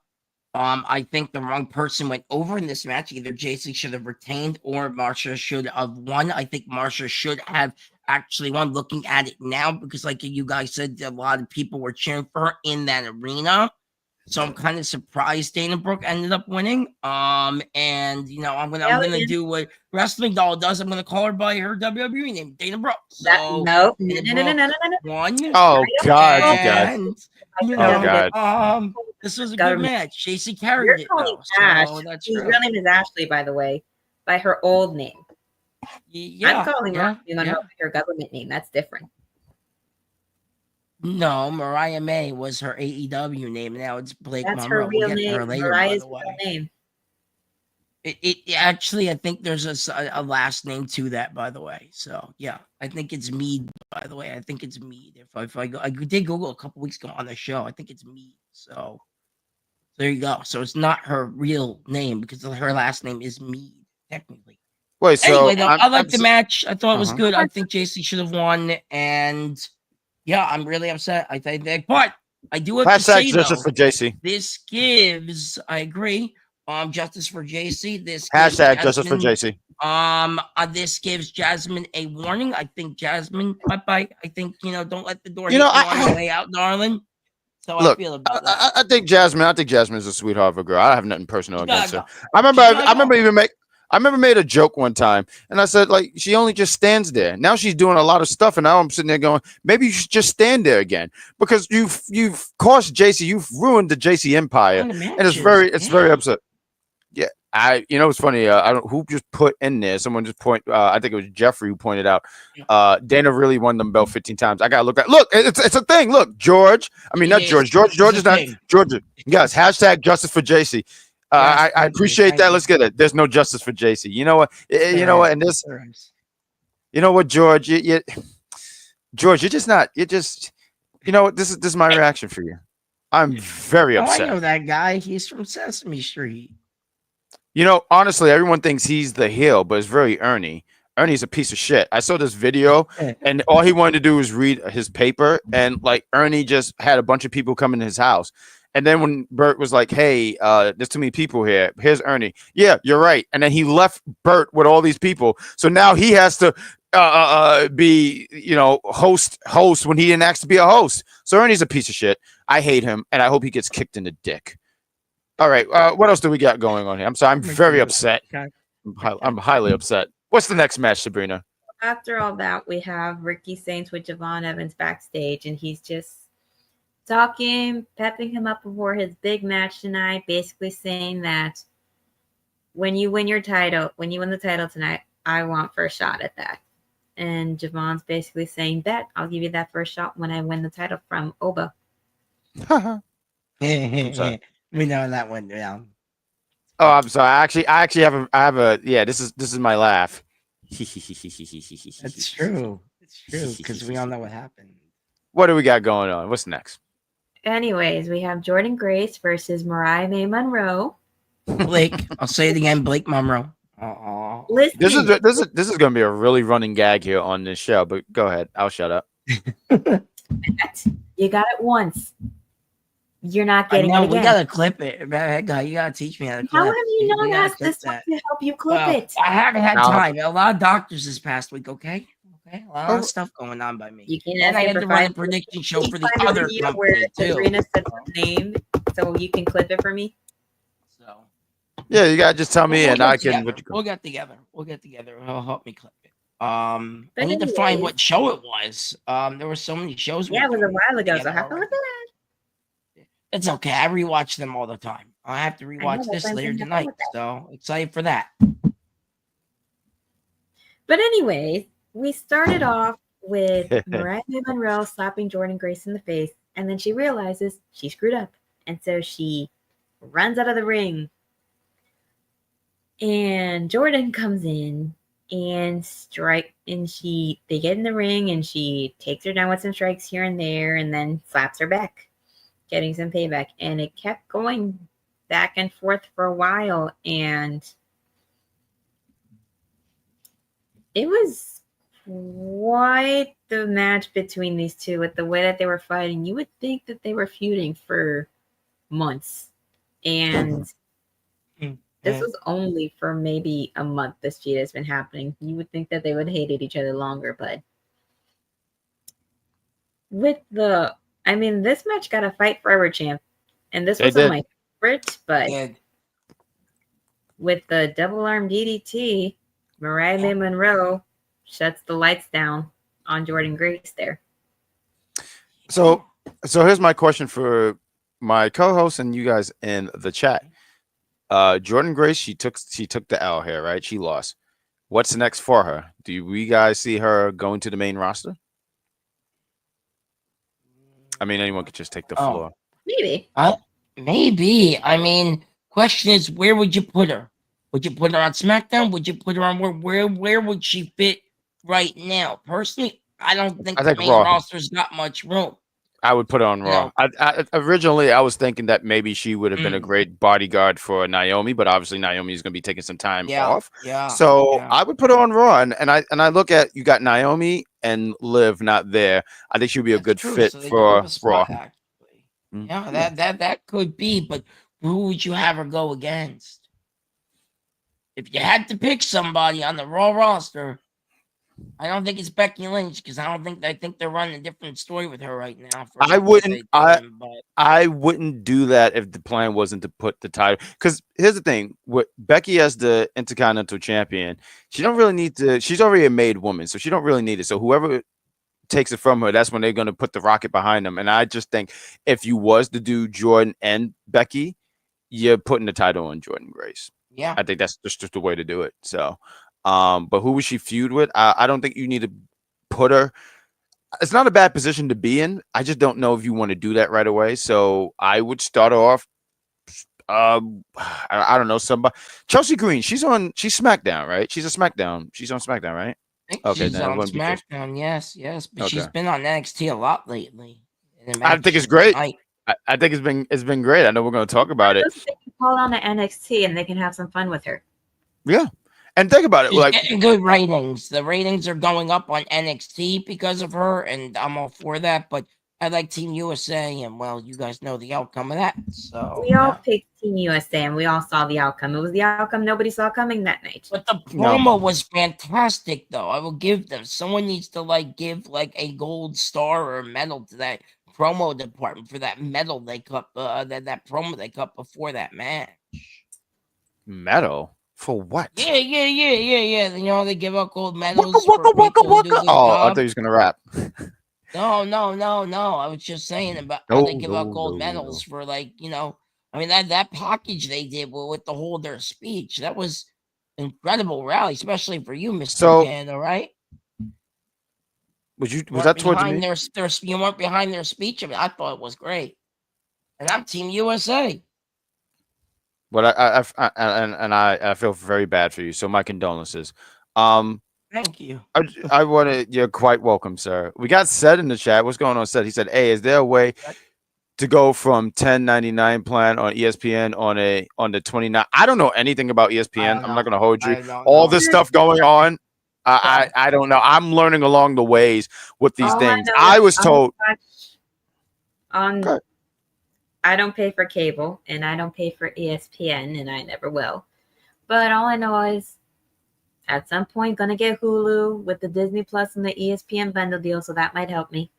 I think the wrong person went over in this match. Either JC should have retained or Masha should have won. I think Masha should have actually won, looking at it now, because like you guys said, a lot of people were cheering for her in that arena. So I'm kind of surprised Dana Brooke ended up winning. And I'm gonna do what Wrestling Doll does. I'm gonna call her by her WWE name, Dana Brooke. So no. One. Oh God, you guys. God. This was a good match. JC carried it. Ash. Her real name is Ashley, by the way, by her old name. Yeah, I'm calling her her government name. That's different. No, Mariah May was her AEW name. Now it's Blake That's Monroe. her real we'll get name. her later, Mariah's by the way. real name. It actually, I think there's a last name to that, by the way. So yeah, I think it's Mead. By the way, I think it's Mead. If I did Google a couple weeks ago on the show, I think it's Mead. So there you go. So it's not her real name because her last name is Mead, technically. Wait, so anyway, though, I liked the match. I thought it was good. I think JC should have won, and yeah, I'm really upset. I think that, but I do have to say justice for JC. This gives, I agree, justice for JC. This hashtag justice for JC. This gives Jasmine a warning. I think Jasmine, bye. I think don't let the door hit you on the way out, darling. So I feel about that. I think Jasmine is a sweetheart of a girl. I have nothing personal against her. I remember I remember made a joke one time, and I said like she only just stands there. Now she's doing a lot of stuff, and now I'm sitting there going, maybe you should just stand there again because you've caused Jacy, you've ruined the Jacy empire, and it's very upset. Yeah, it's funny. I don't who just put in there. Someone just I think it was Jeffrey who pointed out. Dana really won them belt 15 times. I gotta look at. Look, it's a thing. Look, George. I mean, not George. George is not Georgia. Yes, hashtag justice for Jacy. I appreciate that. Let's get it. There's no justice for Jacy. You know what? You know what? And this. You know what, George? George, you're just not. You're just. You know what? This is my reaction for you. I'm very upset. I know that guy. He's from Sesame Street. You know, honestly, everyone thinks he's the heel, but it's very Ernie. Ernie's a piece of shit. I saw this video, and all he wanted to do was read his paper, and like Ernie just had a bunch of people come in his house. And then when Bert was like, "Hey, there's too many people here. Here's Ernie." Yeah, you're right. And then he left Bert with all these people, so now he has to be, host when he didn't ask to be a host. So Ernie's a piece of shit. I hate him, and I hope he gets kicked in the dick. All right. What else do we got going on here? I'm sorry. I'm very upset. I'm highly upset. What's the next match, Sabrina? After all that, we have Ricky Saints with Javon Evans backstage, and he's just talking, pepping him up before his big match tonight, basically saying that when you win the title tonight, I want first shot at that. And Javon's basically saying that I'll give you that first shot when I win the title from Oba. I'm sorry. We know that went down. Oh, I'm sorry. I actually have a yeah. This is my laugh. That's true. It's true because we all know what happened. What do we got going on? What's next? Anyways, we have Jordynne Grace versus Mariah May Monroe. Blake, I'll say it again. Blake Monroe. Listen, This is going to be a really running gag here on this show. But go ahead. I'll shut up. You got it once. You're not getting it again. We gotta clip it, man. You gotta teach me how to clip. How have you not asked this one to help you clip it? I haven't had time. A lot of doctors this past week. Okay, a lot of stuff going on by me. You can't. And I had to run a prediction show for the other company too. Sabrina said the name, so you can clip it for me. So yeah, you gotta just tell me, and I can. We'll get together. It'll help me clip it. I need to find what show it was. There were so many shows. Yeah, it was a while ago, so I have to look at that. It's okay. I rewatch them all the time. I have to rewatch this later tonight, so excited for that. But anyways, we started off with Mariah May Monroe slapping Jordynne Grace in the face, and then she realizes she screwed up, and so she runs out of the ring. And Jordynne comes in and they get in the ring, and she takes her down with some strikes here and there, and then slaps her back, getting some payback. And it kept going back and forth for a while, and it was quite the match between these two with the way that they were fighting. You would think that they were feuding for months, and this was only for maybe a month this feud has been happening. You would think that they would hated each other longer, but this match got a Fight Forever champ, and this wasn't my favorite, but with the double arm DDT, Mariah May Monroe shuts the lights down on Jordynne Grace there. So here's my question for my co-host and you guys in the chat. Jordynne Grace, she took the L here, right? She lost. What's next for her? Do we guys see her going to the main roster? I mean, anyone could just take the floor. Maybe. Maybe. I mean, question is, where would you put her? Would you put her on SmackDown? Would you put her on where would she fit right now? Personally, I don't think the main roster's got much room. I would put her on Raw. Originally, I was thinking that maybe she would have been a great bodyguard for Naomi, but obviously Naomi is going to be taking some time off. So I would put her on Raw, and I look at, you got Naomi and Liv not there. I think she would be a good fit for Raw. Yeah, that could be, but who would you have her go against? If you had to pick somebody on the Raw roster, I don't think it's Becky Lynch because I think they're running a different story with her right now. For I what wouldn't. they're doing, but I wouldn't do that if the plan wasn't to put the title. Because here's the thing: with Becky as the Intercontinental Champion, she don't really need to. She's already a made woman, so she don't really need it. So whoever takes it from her, that's when they're going to put the rocket behind them. And I just think if you was to do Jordynne and Becky, you're putting the title on Jordynne Grace. yeah, I think that's just the way to do it. So, but who was she feud with? I don't think you need to put her. It's not a bad position to be in. I just don't know if you want to do that right away. So I would start off. I don't know, somebody. Chelsea Green. She's SmackDown, right? She's a SmackDown. She's on SmackDown, right? I think Okay, she's then it on wouldn't be Chelsea. SmackDown. Yes, but she's Okay. been on NXT a lot lately. I think it's great. I think it's been great. I know we're going to talk about it. They can call on the NXT and they can have some fun with her. Yeah, and think about it. She's Like, getting good ratings. The ratings are going up on NXT because of her, and I'm all for that. But I like Team USA, and well, you guys know the outcome of that. So We all picked Team USA and we all saw the outcome. It was the outcome nobody saw coming that night. But the promo was fantastic, though. I will give them. Someone needs to give a gold star or a medal to that promo department for that medal they cut. That promo they cut before that match. medal for what? Yeah. You know they give out gold medals Waka, for people who do good Oh, I job. thought he was gonna rap. No. I was just saying about how they give out gold medals for I mean that package they did with the whole their speech. That was incredible rally, especially for you, Mr. So- Canada, right? Was Weren't that towards behind me? their you weren't behind their speech. I mean, I thought it was great. And I'm Team USA. But I feel very bad for you. So my condolences. Thank you. I want to. You're quite welcome, sir. We got said in the chat. What's going on? Said he said, "Hey, is there a way to go from 10.99 plan on ESPN on the 29?" I don't know anything about ESPN. I'm not going to hold you. All this stuff going on. I don't know. I'm learning along the ways with these things. I was told. I don't pay for cable and I don't pay for ESPN and I never will. But all I know is at some point gonna get Hulu with the Disney Plus and the ESPN bundle deal, so that might help me.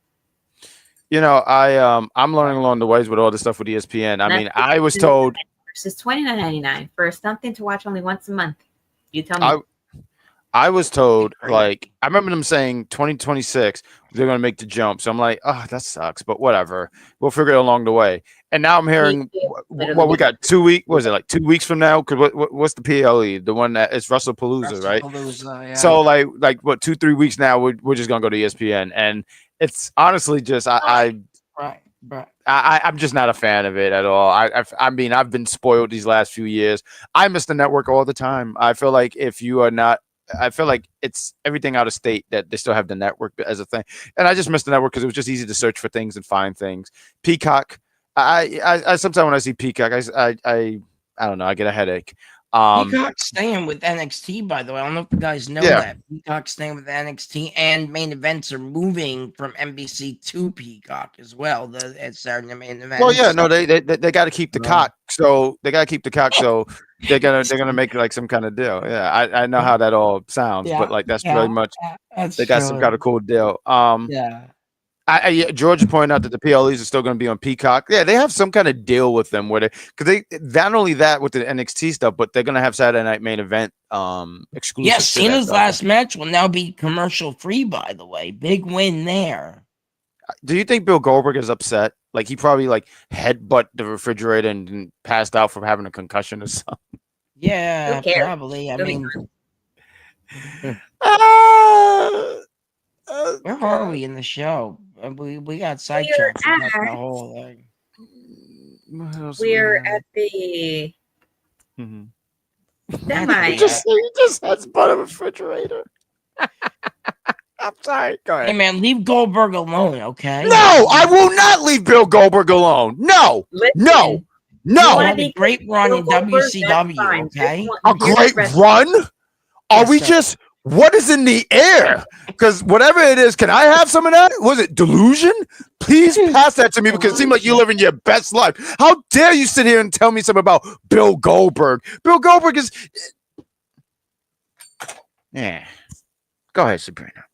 You know, I'm learning along the ways with all this stuff with ESPN. I mean, I was told versus $29.99 for something to watch only once a month. You tell me. I was told, I remember them saying 2026 they're gonna make the jump. So I'm like, oh, that sucks, but whatever. We'll figure it along the way. And now I'm hearing, well, we got 2 weeks. What is it, like 2 weeks from now? Because what's the PLE? The one that is WrestlePalooza, right? Yeah. So like what 2-3 weeks now? We're just gonna go to ESPN, and it's honestly just I'm just not a fan of it at all. I mean, I've been spoiled these last few years. I miss the network all the time. I feel like if you are not. I feel like it's everything out of state that they still have the network as a thing, and I just miss the network because it was just easy to search for things and find things. Peacock, I sometimes when I see Peacock, I don't know, I get a headache. Peacock's staying with NXT, by the way. I don't know if you guys know that. Peacock's staying with NXT, and main events are moving from NBC to Peacock as well. It's their main event. Well, yeah, no, they got to keep the cock, so they got to keep the cock, so they're gonna make like some kind of deal. Yeah, I know how that all sounds, but like that's really much. They got some kind of cool deal. Yeah. George pointed out that the PLEs are still going to be on Peacock. Yeah, they have some kind of deal with them where they not only that with the NXT stuff, but they're going to have Saturday Night Main Event exclusive. Yes, Cena's last match will now be commercial free. By the way, big win there. Do you think Bill Goldberg is upset? Like he probably headbutt the refrigerator and passed out from having a concussion or something. Yeah, probably. I mean, where are we in the show? We got sidetracked about the whole thing. We're at the semi. He just has butt of a refrigerator. I'm sorry. Go ahead. Hey man, leave Goldberg alone, okay? No, I will not leave Bill Goldberg alone. No, no. A great run in WCW, okay? A great run? Are we just? What is in the air? Because whatever it is, can I have some of that? Was it delusion? Please pass that to me because it seems like you're living your best life. How dare you sit here and tell me something about Bill Goldberg? Bill Goldberg is. Yeah. Go ahead, Sabrina.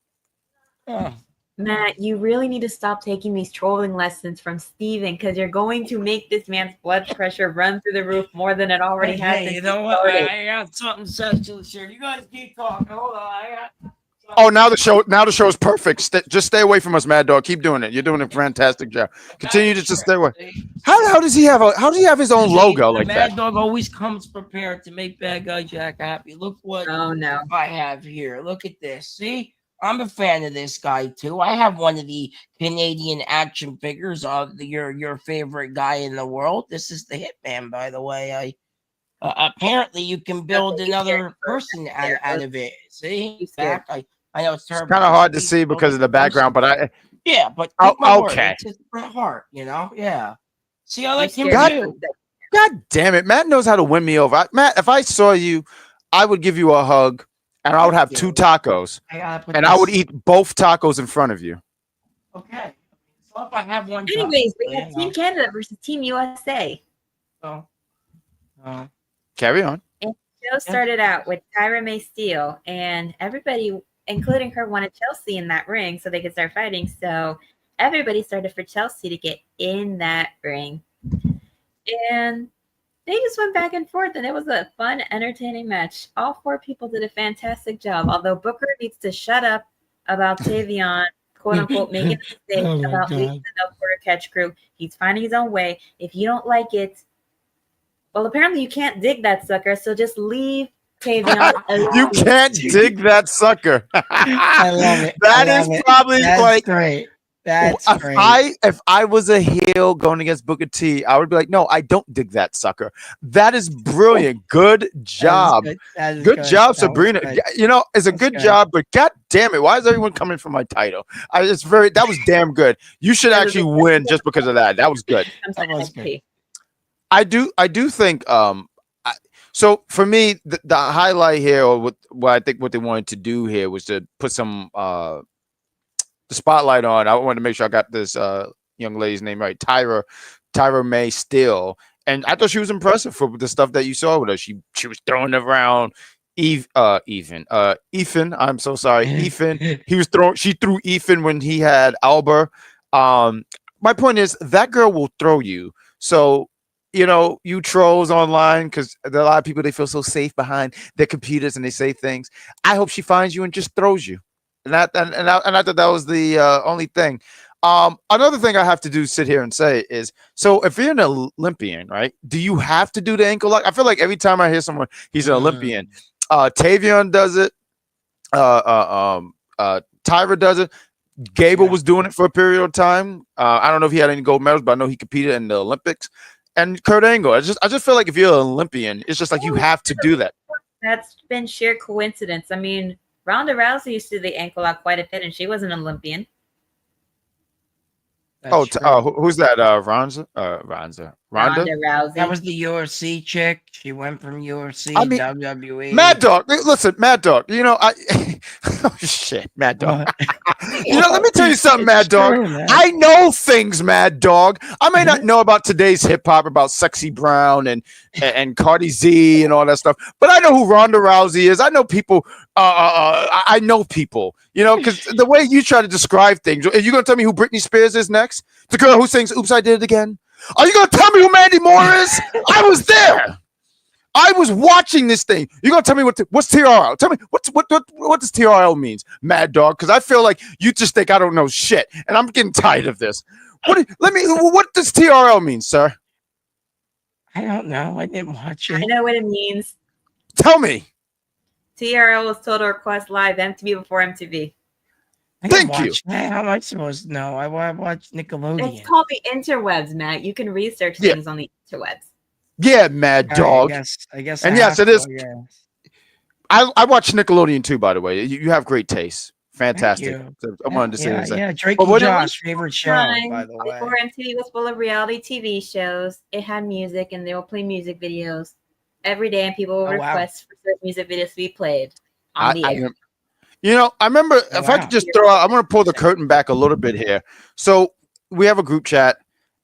Oh, Matt, you really need to stop taking these trolling lessons from Steven because you're going to make this man's blood pressure run through the roof more than it already has. hey, Since you he know what? started. I got something special to share. You guys keep talking. Hold on. I got something. Oh, now the show is perfect. Just stay away from us, Mad Dog. Keep doing it. You're doing a fantastic job. Continue to just stay away. How does he have his own logo like Mad that? Dog always comes prepared to make Bad Guy Jack happy. Look what Oh no. I have here. Look at this. See, I'm a fan of this guy too. I have one of the Canadian action figures of your favorite guy in the world. This is the Hitman, by the way. Apparently you can build another person out of it. See, back. I know it's It's terrible. kind of hard to see because of the background, but yeah, but Oh, take my word, okay. it's just Bret Hart, you know. Yeah. See, I like him scared too. God damn it, Matt knows how to win me over. Matt, if I saw you, I would give you a hug, and I would have 2 tacos, and I would eat both tacos in front of you. Okay. So if I have one. Anyways, we taco, have Team Canada versus Team USA. So, Carry on. And the show started out with Tyra May Steele, and everybody, including her, wanted Chelsea in that ring so they could start fighting. So everybody started for Chelsea to get in that ring. And they just went back and forth, and it was a fun, entertaining match. All 4 people did a fantastic job, although Booker needs to shut up about Tavion, quote-unquote, making a mistake about leaving the no quarter catch crew. He's finding his own way. If you don't like it, well, apparently you can't dig that sucker, so just leave Tavion alone. You can't dig that sucker. I love it. That is probably That's like great. That's if great. if I was a heel going against Booker T, I would be like, no, I don't dig that sucker. That is brilliant. Good job. That is Good job, That was Sabrina. good. You know, it's a That's good good. job, but god damn it, why is everyone coming for my title? That was damn good. You should actually win just because of that. That was good. That was good. I do think so for me the highlight here, or what I think what they wanted to do here was to put some the spotlight on. I wanted to make sure I got this young lady's name right. Tyra May Steele. And I thought she was impressive for the stuff that you saw with her. She was throwing around Ethan. I'm so sorry. Ethan. She threw Ethan when he had Albert. My point is that girl will throw you. So, you know, you trolls online, because there are a lot of people, they feel so safe behind their computers and they say things. I hope she finds you and just throws you. And I thought that was the only thing. Another thing I have to sit here and say is, so if you're an Olympian, right, do you have to do the ankle lock? I feel like every time I hear someone, he's an Olympian. Tavion does it. Tyra does it. Gable was doing it for a period of time. I don't know if he had any gold medals, but I know he competed in the Olympics. And Kurt Angle, I just feel like if you're an Olympian, it's just like you have to do that. That's been sheer coincidence. I mean, Ronda Rousey used to do the ankle lock quite a bit, and she was an Olympian. That's Who's that? Ronda Rousey. That was the UFC chick. She went from UFC I mean, WWE. Mad Dog. Listen, Mad Dog. You know, oh shit, Mad Dog. You know, let me tell you something, Mad Dog. True, I know things, Mad Dog. I may not know about today's hip hop, about Sexy Brown and Cardi Z and all that stuff, but I know who Ronda Rousey is. I know people. I know people. You know, because the way you try to describe things, are you gonna tell me who Britney Spears is next? The girl who sings "Oops, I Did It Again." Are you gonna tell me who Mandy Moore is? I was there. I was watching this thing. You're gonna tell me what's TRL? Tell me what does TRL means, Mad Dog? Because I feel like you just think I don't know shit, and I'm getting tired of this. What does TRL mean, sir? I don't know. I didn't watch it. I know what it means. Tell me. TRL was Total Request Live, MTV before MTV. Thank you. How am I supposed to know? I watch Nickelodeon. It's called the interwebs, Matt. You can research things on the interwebs. Yeah, Mad Dog. I guess. And yes, it is. I watch Nickelodeon too, by the way. You have great taste. Fantastic. I wanted to say that. Yeah, Drake and Josh, favorite show, by the way. Before MTV was full of reality TV shows, it had music, and they will play music videos every day, and people will request for certain music videos to be played on the air. You know, I remember, if I could just throw out, I'm going to pull the curtain back a little bit here. So we have a group chat,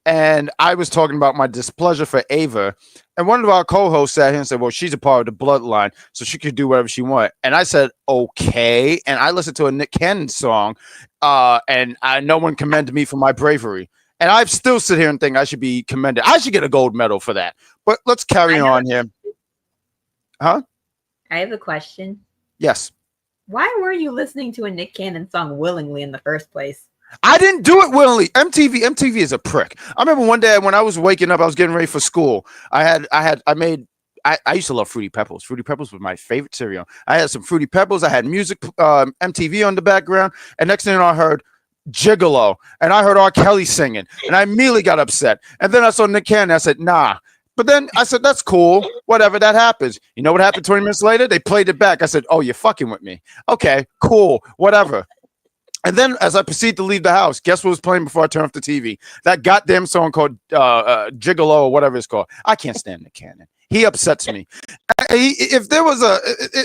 and I was talking about my displeasure for Ava, and one of our co-hosts sat here and said, "Well, she's a part of the bloodline, so she could do whatever she wants." And I said, "Okay." And I listened to a Nick Cannon song, and no one commended me for my bravery. And I still sit here and think I should be commended. I should get a gold medal for that. But let's carry on here. Huh? I have a question. Yes. Why were you listening to a Nick Cannon song willingly in the first place? I didn't do it willingly. MTV is a prick. I remember one day when I was waking up, I was getting ready for school. I used to love Fruity Pebbles. Fruity Pebbles was my favorite cereal. I had some Fruity Pebbles. I had music, MTV on the background. And next thing I heard, Gigolo. And I heard R. Kelly singing. And I immediately got upset. And then I saw Nick Cannon. I said, nah. But then I said, that's cool. Whatever, that happens. You know what happened 20 minutes later? They played it back. I said, oh, you're fucking with me. Okay, cool. Whatever. And then as I proceed to leave the house, guess what was playing before I turned off the TV? That goddamn song called Gigolo or whatever it's called. I can't stand Nick Cannon. He upsets me. If there was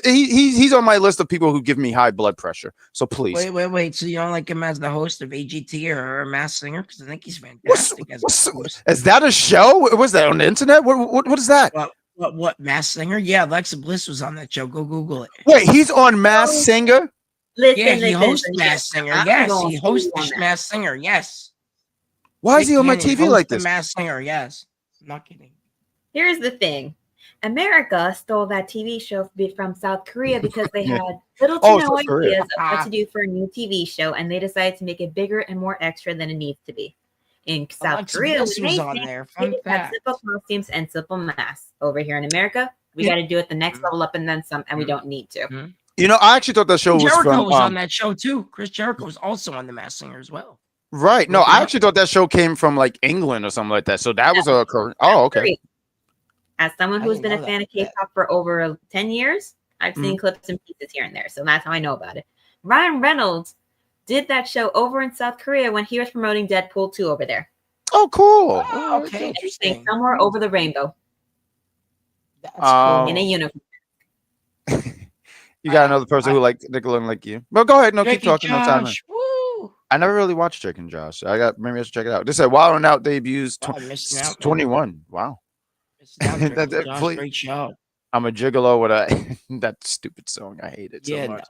he's on my list of people who give me high blood pressure. So please. Wait. So you don't like him as the host of AGT or a Masked Singer? Because I think he's fantastic as a host. Is that a show? Was that on the internet? What is that? What Masked Singer? Yeah, Alexa Bliss was on that show. Go Google it. Wait, he's on Masked Singer? He hosts Masked Singer. Yes, he hosts Masked Singer. Yes. Why is he on my TV like this? Masked Singer. Yes. I'm not kidding. Here's the thing. America stole that TV show from South Korea because they had little to no ideas of what to do for a new TV show, and they decided to make it bigger and more extra than it needs to be. In South Korea, was on there. Fun fact. Simple costumes and simple masks. Over here in America, we got to do it the next level up and then some, and we don't need to. You know, I actually thought that show Jericho was on that show too. Chris Jericho was also on the Masked Singer as well. Right. No, I actually thought that show came from like England or something like that. So that was a okay. As someone who's been a fan of K-pop for over 10 years, I've seen clips and pieces here and there. So that's how I know about it. Ryan Reynolds did that show over in South Korea when he was promoting Deadpool 2 over there. Oh, cool. Oh, okay. Interesting. Somewhere over the rainbow. That's cool. In a uniform. You got another person who like Nickelodeon like you. Well, go ahead. No, keep talking. No time. I never really watched Drake and Josh. Maybe I should check it out. They said Wild and Out debuts 21. Wow. Great show. I'm a gigolo with that stupid song. I hate it so much.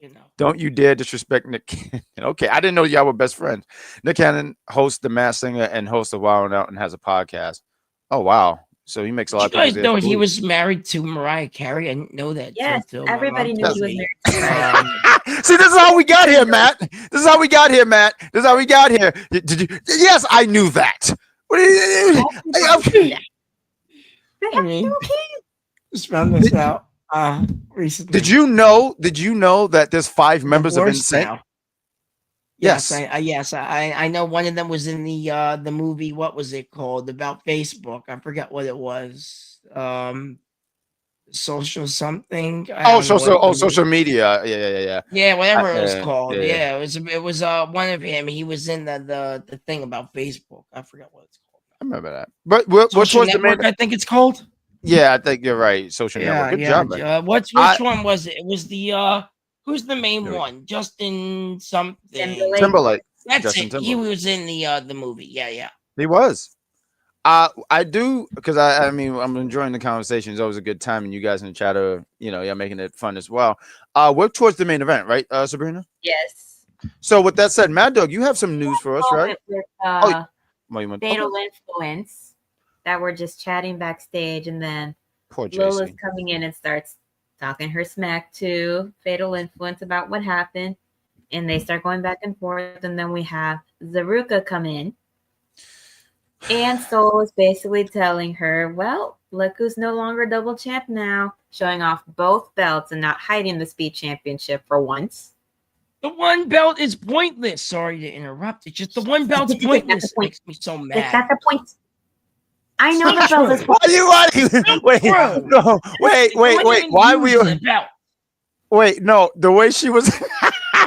No. Don't you dare disrespect Nick Cannon. Okay, I didn't know y'all were best friends. Nick Cannon hosts The Masked Singer and hosts of Wild and Out and has a podcast. Oh wow. So he makes a lot of people. You guys know he was married to Mariah Carey. I didn't know that. Yes, everybody knew he was married to Mariah. See, this is how we got here, Matt. This is how we got here. Did you? Yes, I knew that. I mean, just found this out recently. Did you know that there's 5 members of NSYNC? Yes, I know one of them was in the movie. What was it called? About Facebook. I forgot what it was. Social something. Social media. Yeah. Yeah, whatever it was called. Yeah, it was one of him. He was in the thing about Facebook. I forgot what it's called. I remember that. But which was the main? I think it's called. Yeah, I think you're right. Social network. Good job. Man. Which one was it? It was the who's the main one? Justin something. Timberlake. That's Justin it. Timberlake. He was in the movie. Yeah. He was. I do because I mean I'm enjoying the conversation. It's always a good time, and you guys in the chat are you're making it fun as well. We're towards the main event, right, Sabrina? Yes. So with that said, Mad Dog, you have some news for us, right? With Fatal Influence that we're just chatting backstage, and then Lola's coming in and starts talking her smack to Fatal Influence about what happened, and they start going back and forth, and then we have Zaruka come in, and Soul is basically telling her, well, look who's no longer double champ now, showing off both belts and not hiding the Speed Championship for once. The one belt is pointless. Sorry to interrupt. It's just the one belt's pointless. It makes me so mad. It's not the point. I know the belt is pointless. Wait. Why were you? Wait, no. The way she was,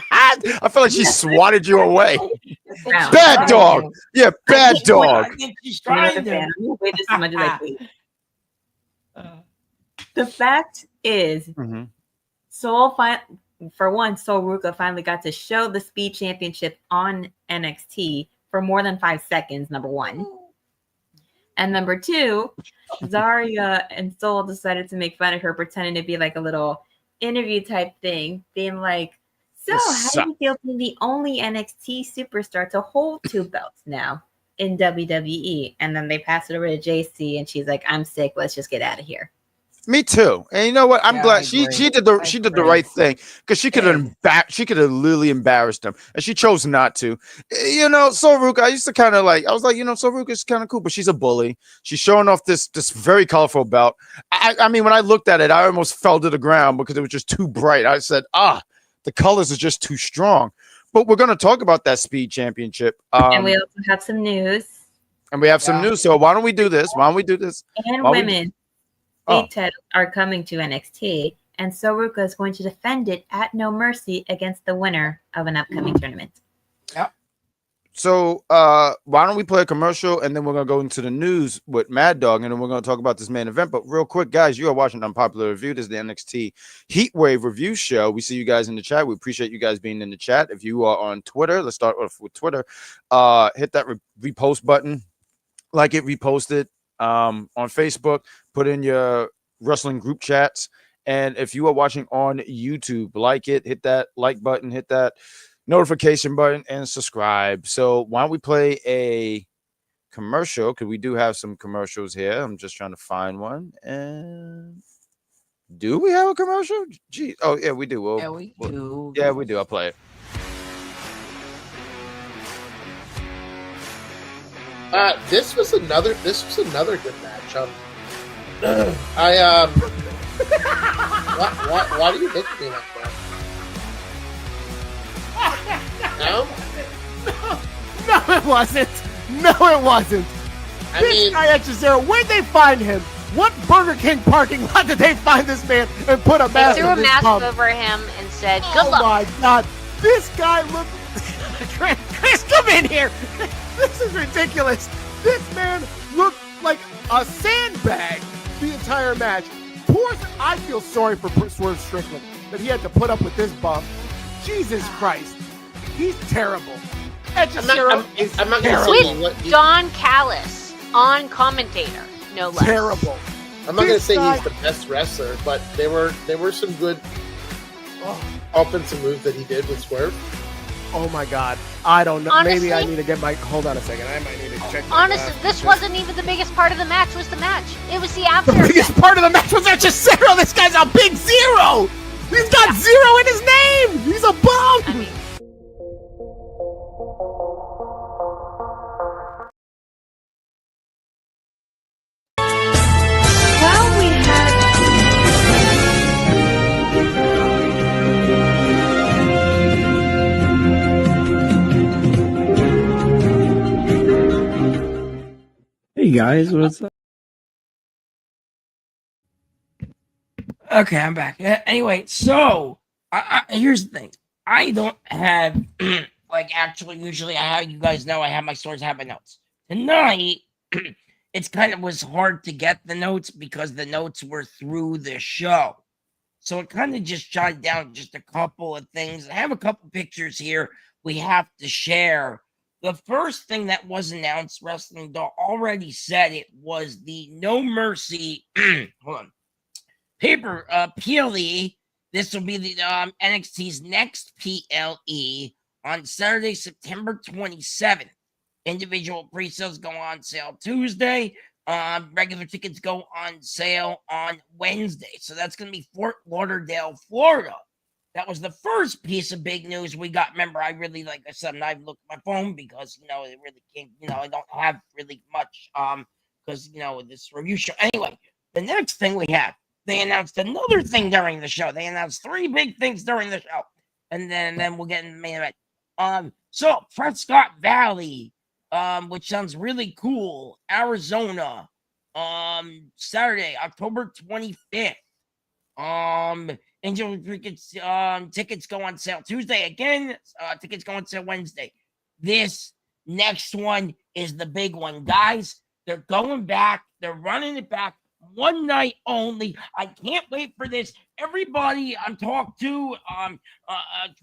I feel like she swatted you away. Bad dog. Yeah, bad dog. I think she's trying to. The fact is, Soul Ruka finally got to show the Speed Championship on NXT for more than 5 seconds, number one. And number two, Zarya and Soul decided to make fun of her, pretending to be like a little interview type thing, being like, "So, how do you feel being the only NXT superstar to hold 2 belts now in WWE?" And then they pass it over to JC, and she's like, "I'm sick. Let's just get out of here." Me too. And you know what? I'm Yeah, I glad she agree. did the I she did the agree. right thing because she could have literally embarrassed them, and she chose not to. You know, Soruka, I used to kind of like. I was like, you know, Soruka's kind of cool, but she's a bully. She's showing off this very colorful belt. I mean, when I looked at it, I almost fell to the ground because it was just too bright. I said, the colors are just too strong. But we're gonna talk about that Speed Championship. And we also have some news. And we have some news. So why don't we do this? And women. Big Ted are coming to NXT, and Soruka is going to defend it at No Mercy against the winner of an upcoming tournament. Yep. So why don't we play a commercial and then we're gonna go into the news with Mad Dog and then we're gonna talk about this main event. But real quick, guys, you are watching Unpopular Review. This is the NXT Heatwave review show. We see you guys in the chat. We appreciate you guys being in the chat. If you are on Twitter, let's start off with Twitter. Hit that repost button, like it, repost it. On Facebook, put in your wrestling group chats. And if you are watching on YouTube, like it, hit that like button, hit that notification button, and subscribe. So why don't we play a commercial? Because we do have some commercials here. I'm just trying to find one. And do we have a commercial? Gee, oh yeah, we do. We do. Yeah, we do. I'll play it. This was another good match. Why do you look at me like that? No, it wasn't. No, it wasn't. This guy at Cesaro, where'd they find him? What Burger King parking lot did they find this man and put a mask? They threw a mask over him and said, "Good luck." Oh my God, this guy looked. Chris, come in here. This is ridiculous. This man looked like a sandbag the entire match. I feel sorry for Swerve Strickland that he had to put up with this bump. Jesus Christ, he's terrible. I'm not gonna say With Don Callis on commentator, no less. Terrible. I'm not gonna say he's the best wrestler, but there were some good offensive moves that he did with Swerve. Oh my God, I don't know. Honestly, maybe I need to get my. Hold on a second. I might need to check. Honestly, this wasn't even the biggest part of the match. Was the match? It was the after. The biggest part of the match was that Cesaro. This guy's a big zero. He's got zero in his name. He's a bum. I mean, Well, we had Hey guys, what's up? Okay, I'm back. Anyway, so here's the thing. I don't have usually I have, you guys know I have my source, I have my notes. Tonight, it's kind of was hard to get the notes because the notes were through the show. So it kind of just jotted down just a couple of things. I have a couple pictures here we have to share. The first thing that was announced, Wrestling Doll already said it, was the No Mercy hold on. Paper PLE. This will be the NXT's next PLE on Saturday, September 27th. Individual pre-sales go on sale Tuesday. Regular tickets go on sale on Wednesday. So that's going to be Fort Lauderdale, Florida. That was the first piece of big news we got. Remember, I really, like I said, and I've looked at my phone because, it really came, I don't have really much, because, this review show. Anyway, the next thing we have, they announced another thing during the show. They announced 3 big things during the show. And then we'll get in the main event. So Prescott Valley, which sounds really cool, Arizona, Saturday, October 25th. Angel tickets go on sale Tuesday again. Tickets go on sale Wednesday. This next one is the big one, guys. They're going back. They're running it back. one night only. I can't wait for this. Everybody I'm talked to,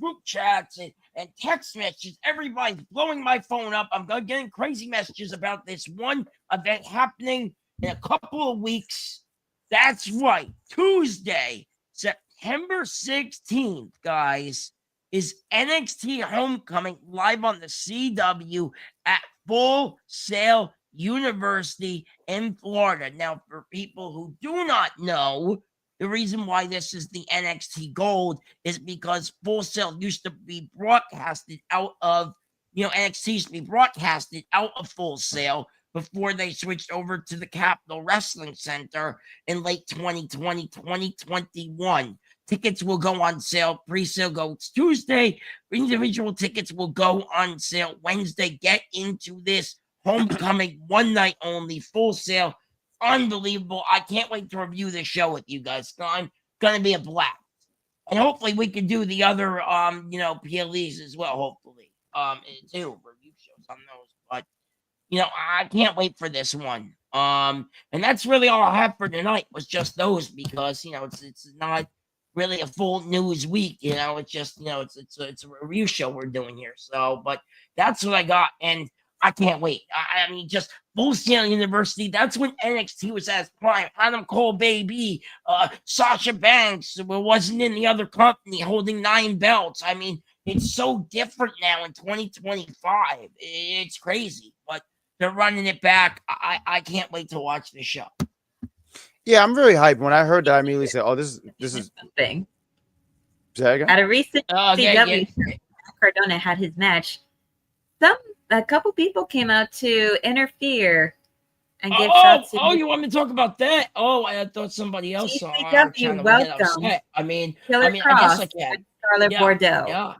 group chats and text messages, everybody's blowing my phone up. I'm getting crazy messages about this one event happening in a couple of weeks. That's right. Tuesday, September 16th, guys, is NXT Homecoming live on the CW at Full Sail University in Florida. Now, for people who do not know, the reason why this is the NXT Gold is because Full Sail used to be broadcasted out of, NXT used to be broadcasted out of Full Sail before they switched over to the Capitol Wrestling Center in late 2020, 2021. Tickets will go on sale. Pre-sale goes Tuesday. Individual tickets will go on sale Wednesday. Get into this homecoming one night only, Full Sail. Unbelievable. I can't wait to review this show with you guys. I'm going to be a blast. And hopefully we can do the other, PLEs as well, hopefully, too, review shows on those. But, I can't wait for this one. And that's really all I have for tonight was just those because, it's not really a full news week, it's just, it's a review show we're doing here. So, but that's what I got. And I can't wait. I mean, just Full Sail University. That's when NXT was at its prime. Adam Cole, baby. Sasha Banks wasn't in the other company holding 9 belts. I mean, it's so different now in 2025. It's crazy, but they're running it back. I can't wait to watch the show. Yeah, I'm very hyped. When I heard that, I immediately said, "Oh, this is thing." Say that again? At a recent CW, Cardona had his match. A couple people came out to interfere and give shots. You want me to talk about that? Oh, I thought somebody else saw. CW, welcome. I mean, Killer I guess Cross I can. Charlotte Bordeaux.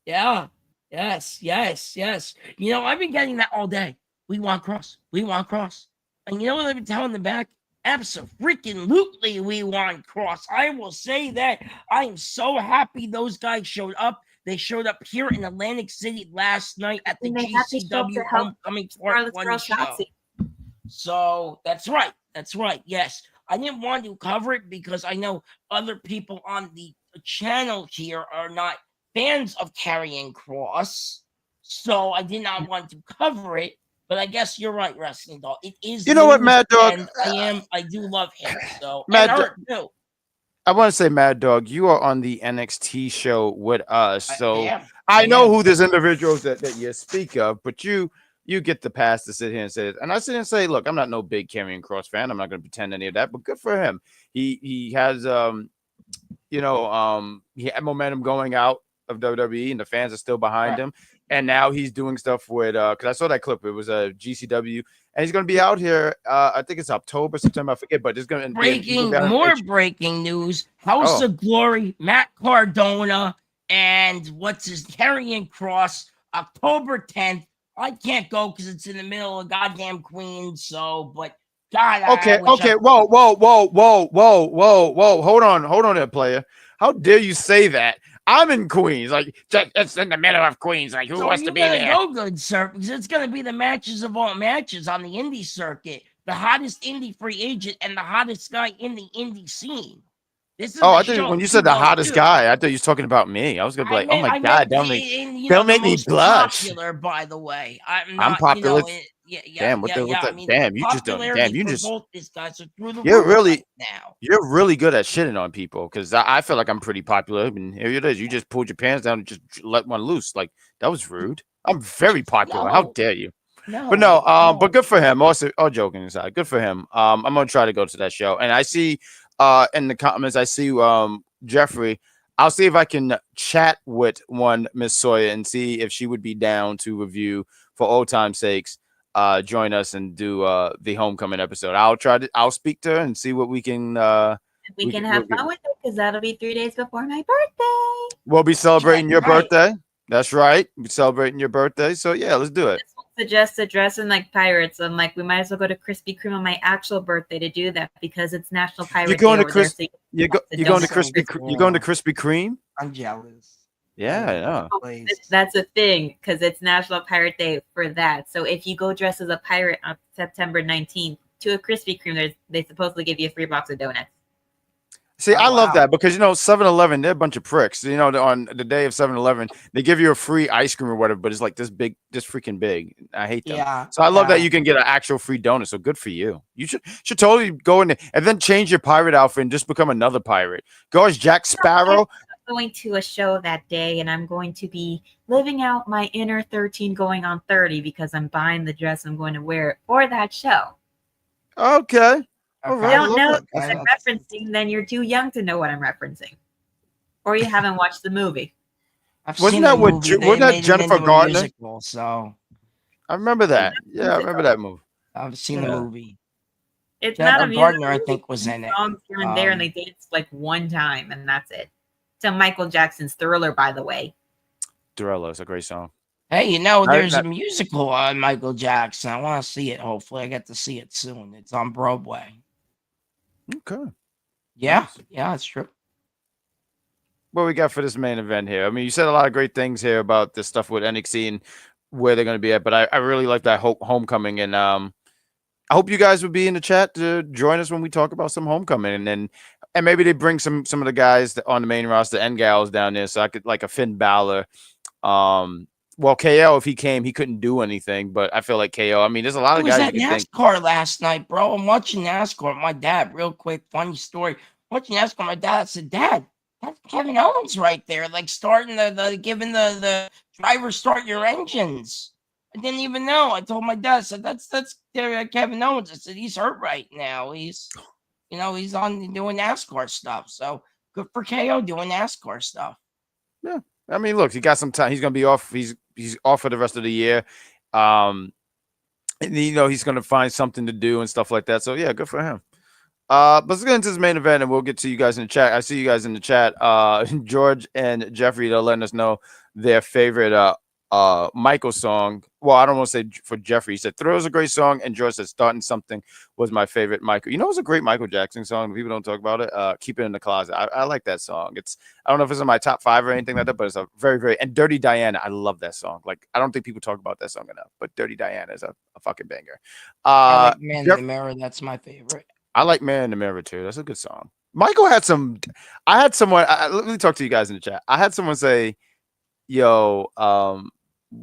Yeah. Yes. I've been getting that all day. We want Cross. And you know what I've been telling them back? Absolutely, we want Cross. I will say that I am so happy those guys showed up. They showed up here in Atlantic City last night at the GCW Homecoming Part 1 show. So that's right. Yes, I didn't want to cover it because I know other people on the channel here are not fans of Karrion Kross. So I did not want to cover it. But I guess you're right, Wrestling Doll. It is. You know what, Mad Dog? I do love him. So Mad Dog too. I want to say, Mad Dog, you are on the NXT show with us, so I know who this individuals that you speak of, but you get the pass to sit here and say it. And I sit and say, look, I'm not no big Karrion Kross fan. I'm not going to pretend any of that, but good for him. He has he had momentum going out of WWE, and the fans are still behind him. And now he's doing stuff with because I saw that clip. It was a GCW, and he's going to be out here. I think it's October, September, I forget. But it's going to breaking news: House of Glory, Matt Cardona, and Karrion Kross, October 10th. I can't go because it's in the middle of goddamn Queens. So, but God, okay. Whoa. Hold on there, player. How dare you say that? I'm in Queens, like it's in the middle of Queens. Like who wants to be there? Go good, sir, because it's going to be the matches of all matches on the indie circuit. The hottest indie free agent and the hottest guy in the indie scene. This is I think when you said the hottest guy, I thought you was talking about me. I was gonna be like, oh my God, don't make me blush. Popular, by the way, I'm popular. Damn, you just don't. Damn, you just. You're really good at shitting on people because I feel like I'm pretty popular. And here it is. You just pulled your pants down and just let one loose. Like that was rude. I'm very popular. How dare you? But good for him. Also, all joking aside, good for him. I'm gonna try to go to that show, and I see in the comments, I see Jeffrey. I'll see if I can chat with one Miss Sawyer and see if she would be down to review for old time's sakes. Join us and do the homecoming episode. I'll speak to her and see what we can we can have fun with it because that'll be 3 days before my birthday. We'll be celebrating your birthday. That's right. We're celebrating your birthday. So yeah, let's do it. Suggest dressing like pirates. I'm like, we might as well go to Krispy Kreme on my actual birthday to do that because it's National Pirate Day. You're going to Krispy Kreme? I'm jealous. Yeah, I know. That's a thing because it's National Pirate Day for that. So if you go dress as a pirate on September 19th, to a Krispy Kreme, they supposedly give you a free box of donuts. See, I love wow. that because 7-Eleven, they're a bunch of pricks. On the day of 7-Eleven, they give you a free ice cream or whatever, but it's like this big, this freaking big. I hate them. Yeah. So I love that yeah. you can get an actual free donut. So good for you. You should totally go in there and then change your pirate outfit and just become another pirate. Go as Jack Sparrow. I'm going to a show that day, and I'm going to be living out my inner 13 going on 30 because I'm buying the dress I'm going to wear for that show. Okay. All Okay. right. I I don't love know that. what I'm referencing, then you're too young to know what I'm referencing. Or you haven't watched the movie. I've Wasn't seen that the with movie. They wasn't that made it Jennifer into a Gardner? musical, so I remember that. Yeah, I remember that movie. I've seen the Yeah. movie. It's not a Jennifer musical. Gardner, I think, was in it. Songs here and there, and they danced like one time, and that's it. To Michael Jackson's Thriller, by the way. Thriller is a great song. Hey, Right, there's that- a musical on Michael Jackson. I want to see it. Hopefully, I get to see it soon. It's on Broadway. Okay. Yeah, Nice. yeah, it's true. What we got for this main event here? I mean, you said a lot of great things here about this stuff with NXT and where they're going to be at, but I really like that homecoming, and I hope you guys would be in the chat to join us when we talk about some homecoming, and maybe they bring some of the guys on the main roster and gals down there, so I could like a Finn Balor. Well, KO, if he came, he couldn't do anything, but I feel like KO. I mean, there's a lot I of was guys at you can think. NASCAR last night, bro. I'm watching NASCAR with my dad. Real quick, funny story. Watching NASCAR, my dad said, "Dad, that's Kevin Owens right there, like starting giving the driver start your engines." I didn't even know. I told my dad, I said, "That's Kevin Owens." I said, "He's hurt right now. He's on doing NASCAR stuff. So good for KO doing NASCAR stuff." Yeah, I mean, look, he got some time. He's gonna be off. He's off for the rest of the year. And he's gonna find something to do and stuff like that. So yeah, good for him. But let's get into this main event, and we'll get to you guys in the chat. I see you guys in the chat. George and Jeffrey, they're letting us know their favorite Michael song. Well, I don't want to say for Jeffrey. He said Thrill's a great song, and George said Starting Something was my favorite Michael. It's a great Michael Jackson song. People don't talk about it. Keep It in the Closet. I like that song. I don't know if it's in my top 5 or anything like that, but it's a very, very, and Dirty Diana. I love that song. Like, I don't think people talk about that song enough, but Dirty Diana is a fucking banger. I like Man in the Mirror. That's my favorite. I like Man in the Mirror too. That's a good song. Michael had some. I had someone. Let me talk to you guys in the chat. I had someone say, "Yo,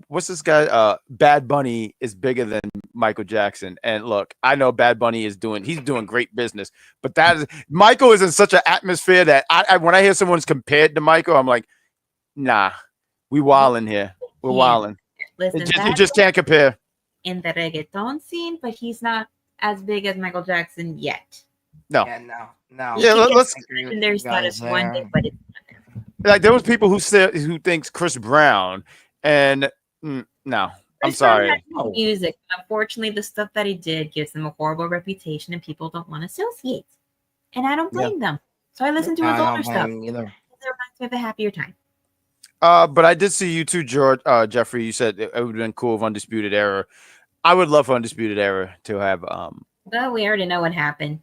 what's this guy? Bad Bunny is bigger than Michael Jackson." And look, I know Bad Bunny he's doing great business, but Michael is in such an atmosphere that when I hear someone's compared to Michael, I'm like, nah, we wilding here. We're wilding. Listen, You just can't compare. In the reggaeton scene, but he's not as big as Michael Jackson yet. No. Yeah, no. Yeah, let's There's not as one day, but it's like there was people who thinks Chris Brown, and no, I'm Chris sorry. Brown had music. Unfortunately, the stuff that he did gives him a horrible reputation, and people don't want to associate. And I don't blame them. So I listen to his older stuff. Either. It reminds me of a happier time. But I did see you too, Jeffrey. You said it would have been cool if Undisputed Era. I would love for Undisputed Era to have. Well, we already know what happened.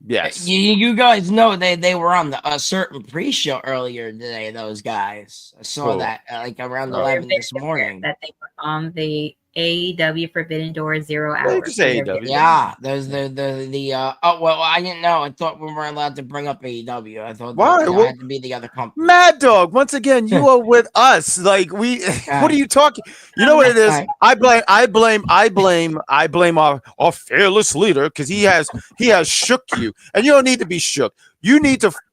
Yes. You guys know they were on a certain pre-show earlier today. Those guys, I saw that like around 11 this morning. That they were on the AEW Forbidden Door 0 hour. Yeah, there's oh well, I didn't know. I thought we weren't allowed to bring up AEW. I thought that had to be the other company. Mad Dog, once again, you are with us. Like what are you talking? You know what it is? I blame our fearless leader because he has shook you, and you don't need to be shook.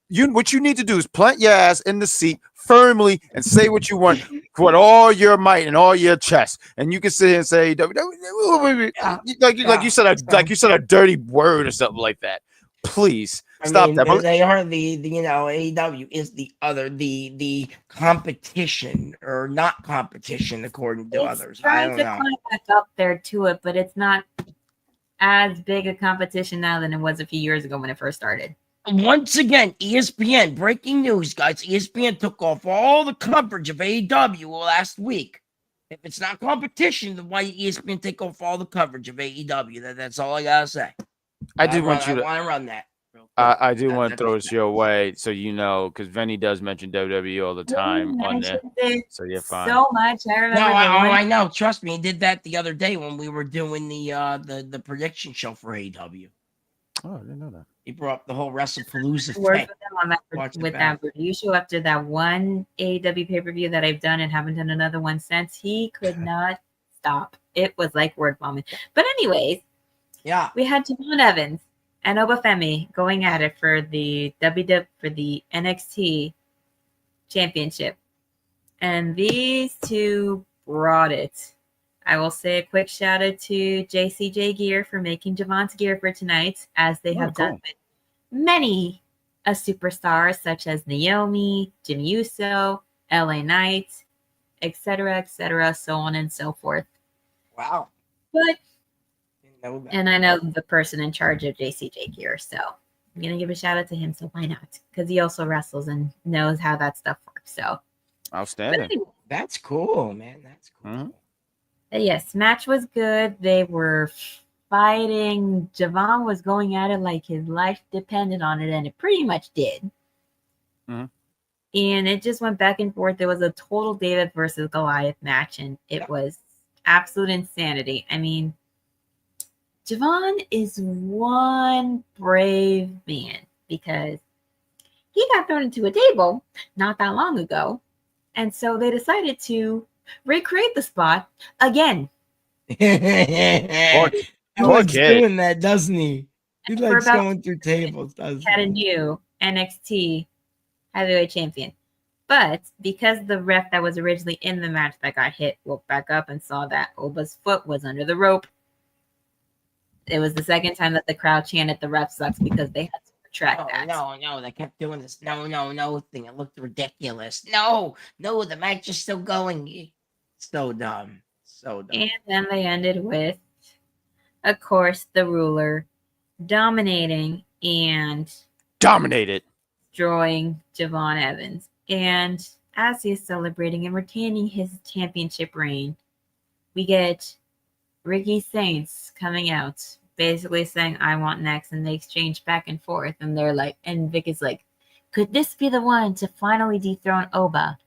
What you need to do is plant your ass in the seat firmly and say what you want with all your might and all your chest, and you can sit here and say like you said a dirty word or something like that. Please stop that. They are the AEW is the competition or not competition according to others. I don't know. Trying to climb back up there to it, but it's not as big a competition now than it was a few years ago when it first started. Once again, ESPN, breaking news, guys. ESPN took off all the coverage of AEW last week. If it's not competition, then why ESPN take off all the coverage of AEW? That's all I gotta say. I want to run that real I do That- want to throw that's- this your way so you know, because Vinny does mention WWE all the time on there. So you're fine. So much. I remember No, the one. I know. Trust me, he did that the other day when we were doing the prediction show for AEW. Oh, I didn't know that. He brought up the whole WrestlePalooza Work thing. with them on that Watch it with back. that review show after that one AEW pay-per-view that I've done and haven't done another one since. He could not stop. It was like word vomit. But anyways, Yeah. we had Javon Evans and Oba Femi going at it for the NXT Championship. And these two brought it. I will say a quick shout out to JCJ Gear for making Javon's gear for tonight, as they have done with many superstars such as Naomi, Jim Uso, LA Knight, etc., so on and so forth. Wow. But Didn't know that. and I know the person in charge of JCJ Gear, so I'm gonna give a shout out to him. So why not? Because he also wrestles and knows how that stuff works. So, but Outstanding. anyway, That's cool, man. That's cool. Mhm. yes, match was good. They were fighting. Javon was going at it like his life depended on it, and it pretty much did. Mhm. And it just went back and forth. There was a total David versus Goliath match, and it Yeah. was absolute insanity. I mean, Javon is one brave man because he got thrown into a table not that long ago. And so they decided to recreate the spot again. Poor He likes kid. doing that, doesn't he? He And for likes about going through tables, doesn't had a he? new NXT Heavyweight Champion. But because the ref that was originally in the match that got hit woke back up and saw that Oba's foot was under the rope, it was the second time that the crowd chanted the ref sucks because they had to retract that. No, they kept doing this no thing. It looked ridiculous. No, the match is still going. So dumb. And then they ended with, of course, the Ruler dominating and Dominated. destroying Javon Evans. And as he is celebrating and retaining his championship reign, we get Ricky Saints coming out, basically saying, I want next, and they exchange back and forth. And they're like, and Vic is like, could this be the one to finally dethrone Oba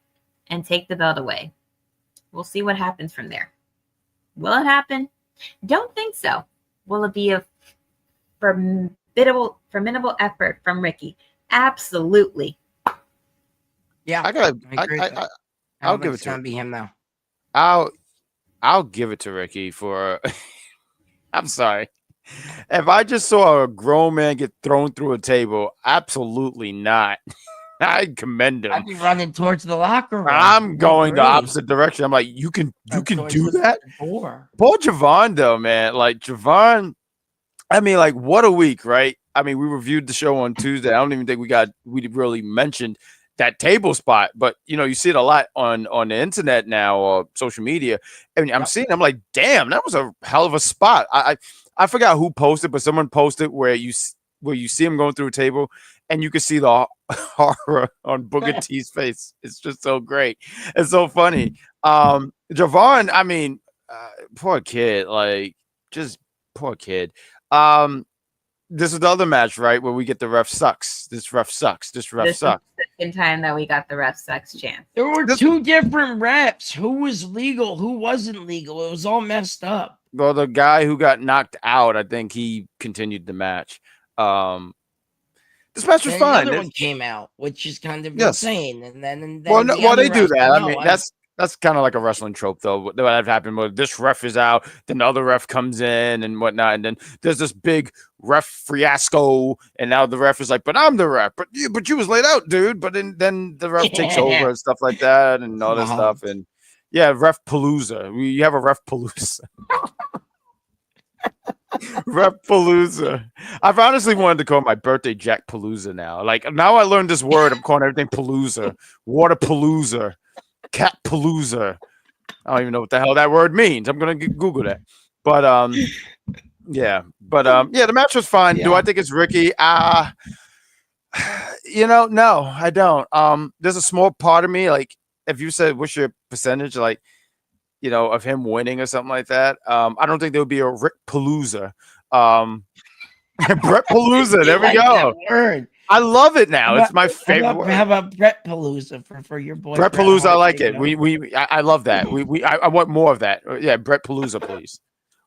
and take the belt away? We'll see what happens from there. Will it happen? Don't think so. Will it be a formidable effort from Ricky? Absolutely. Yeah, I gotta. I agree with that. I'll give it to gonna him. be him now. I'll give it to Ricky for. I'm sorry. If I just saw a grown man get thrown through a table, absolutely not. I commend him. I'd be running towards the locker room. I'm going the Great. opposite direction. I'm like, you can Towards do the that. door. Poor Javon, though, man. Like Javon, I mean, like, what a week, right? I mean, we reviewed the show on Tuesday. I don't even think we really mentioned that table spot, but you see it a lot on the internet now or social media. I mean, I'm like, damn, that was a hell of a spot. I forgot who posted, but someone posted where you see him going through a table and you can see the horror on Booker T's face. It's just so great. It's so funny. Javon, I mean, poor kid, like just poor kid. This is the other match, right? Where we get the ref sucks. This ref sucks. This ref This sucks. is the second time that we got the ref sucks chance. There were two different reps. Who was legal? Who wasn't legal? It was all messed up. Well, the guy who got knocked out, I think he continued the match. This match was And fun. Another one came out, which is kind of Yes. insane. And then Well, the they other do ref- that. I no, mean, that's kind of like a wrestling trope, though. That have happened where this ref is out, then the other ref comes in and whatnot, and then there's this big ref fiasco, and now the ref is like, "But I'm the ref, but you was laid out, dude." But then the ref takes over and stuff like that, and all this stuff, and yeah, ref palooza. You have a ref palooza. Ref Palooza. I've honestly wanted to call my birthday Jack Palooza now. Like now I learned this word. I'm calling everything Palooza. Water Palooza. Cat Palooza. I don't even know what the hell that word means. I'm gonna Google that. But yeah. But yeah, the match was fine. Do I think it's Ricky? No, I don't. There's a small part of me, like if you said what's your percentage, like of him winning or something like that. I don't think there would be a Rick Palooza. Brett Palooza. There we Like go. that word. I love it now. It's my favorite. How about Brett Palooza for your boy? Brett Palooza, I like it. You know? I love that. I want more of that. Yeah, Brett Palooza, please.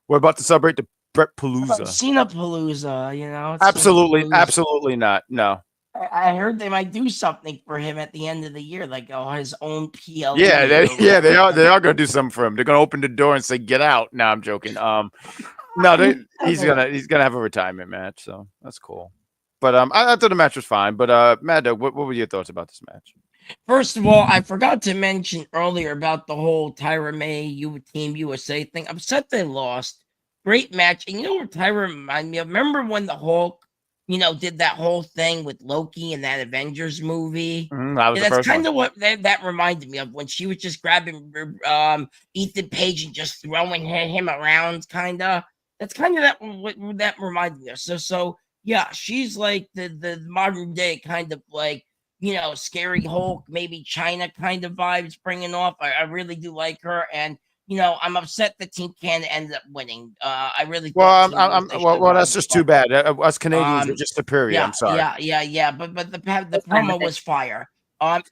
We're about to celebrate the Brett Palooza. Cena Palooza, you know? Absolutely, Cena Palooza. absolutely not. No. I heard they might do something for him at the end of the year, like his own PL. Yeah, they are gonna do something for him. They're gonna open the door and say, "Get out." No, I'm joking. No, he's gonna have a retirement match, so that's cool. But I thought the match was fine. But Mad Dog, what were your thoughts about this match? First of all, I forgot to mention earlier about the whole Tyra May Team USA thing. I'm upset they lost. Great match, and you know what Tyra reminded me of? Remember when the Hulk, did that whole thing with Loki in that Avengers movie? That was That's kind of what that reminded me of, when she was just grabbing Ethan Page and just throwing him around, kind of. That's kind of what that reminded me of. So yeah, she's like the modern day kind of like, scary Hulk, maybe China kind of vibes bringing off. I really do like her, and I'm upset the Team Canada ended up winning. I really well, that's just too bad. Us Canadians are just superior. Yeah, I'm sorry. Yeah. But the promo was fire.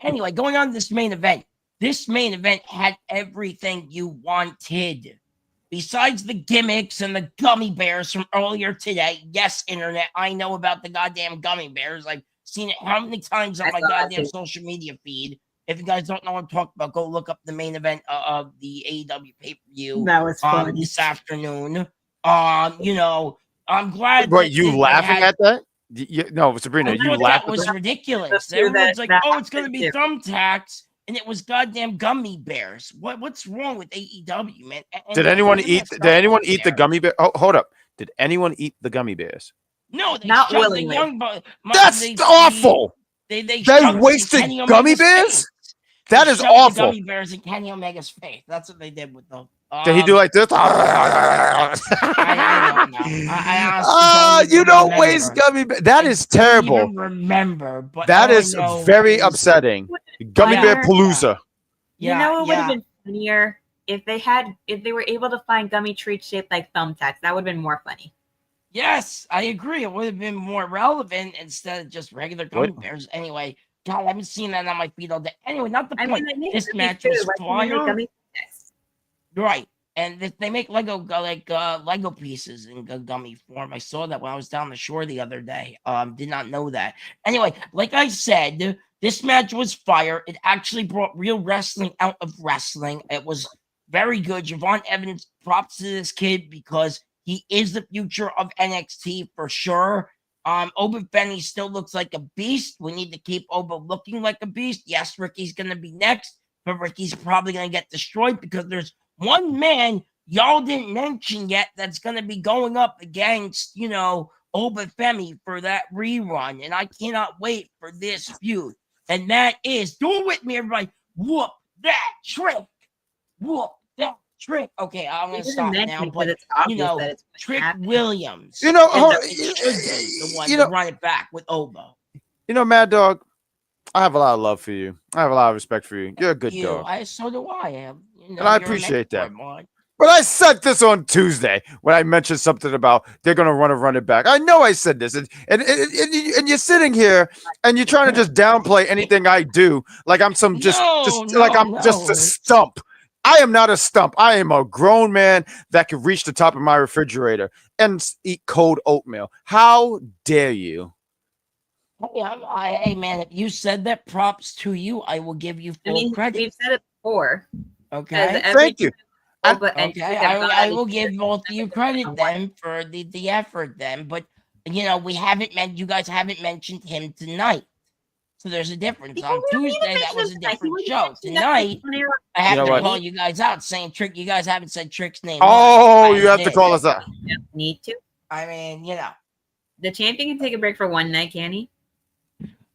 Anyway, going on this main event. This main event had everything you wanted. Besides the gimmicks and the gummy bears from earlier today. Yes, internet, I know about the goddamn gummy bears. I've seen it how many times on my goddamn social media feed. If you guys don't know what I'm talking about, go look up the main event of the AEW pay-per-view. That was fun. This afternoon. I'm glad. But you laughing at that? No, Sabrina, you laughed. That was ridiculous. Everyone's like, "Oh, it's gonna be thumbtacks," and it was goddamn gummy bears. What's wrong with AEW, man? Did anyone eat the gummy bear? Oh, hold up. Did anyone eat the gummy bears? No, they not shot willingly. the young. That's awful. They wasted gummy bears. That is awful. Gummy bears in Kenny Omega's face. That's what they did with them. Did he do like this? I don't know. I honestly you don't waste gummy bears. That is terrible. I don't even remember, but that is very upsetting. Gummy bear palooza. It would have been funnier if they were able to find gummy treats shaped like thumbtacks. That would have been more funny. Yes, I agree. It would have been more relevant instead of just regular gummy bears. Anyway, God, I haven't seen that on my feed all day. Anyway, not the point. This match was fire. Right. And they make Lego pieces in gummy form. I saw that when I was down the shore the other day. Did not know that. Anyway, like I said, this match was fire. It actually brought real wrestling out of wrestling. It was very good. Javon Evans, props to this kid because he is the future of NXT for sure. Oba Femi still looks like a beast. We need to keep Oba looking like a beast. Yes, Ricky's going to be next, but Ricky's probably going to get destroyed because there's one man y'all didn't mention yet that's going to be going up against, Oba Femi for that rerun. And I cannot wait for this feud. And that is, do it with me, everybody. Whoop that trick. Whoop that trick. Okay, I'm going to stop now. But, it's obvious that it's Trick happening. Williams. The one to run it back with Oba. Mad Dog, I have a lot of love for you. I have a lot of respect for you. You're a good dog. So do I. And I appreciate that. But I said this on Tuesday when I mentioned something about they're going to run it back. I know I said this. And you're sitting here and you're trying to just downplay anything I do like I'm just a stump. I am not a stump. I am a grown man that can reach the top of my refrigerator and eat cold oatmeal. How dare you? Hey, man, if you said that, props to you. I will give you full credit. We've said it before. Okay. Thank you. I will give both of you credit then for the effort then. But, you guys haven't mentioned him tonight. So there's a difference. On Tuesday, that was a different show. Tonight, I have to call you guys out saying Trick. You guys haven't said Trick's name. Oh, you have to call us out. Need to. I mean, the champion can take a break for one night, can he?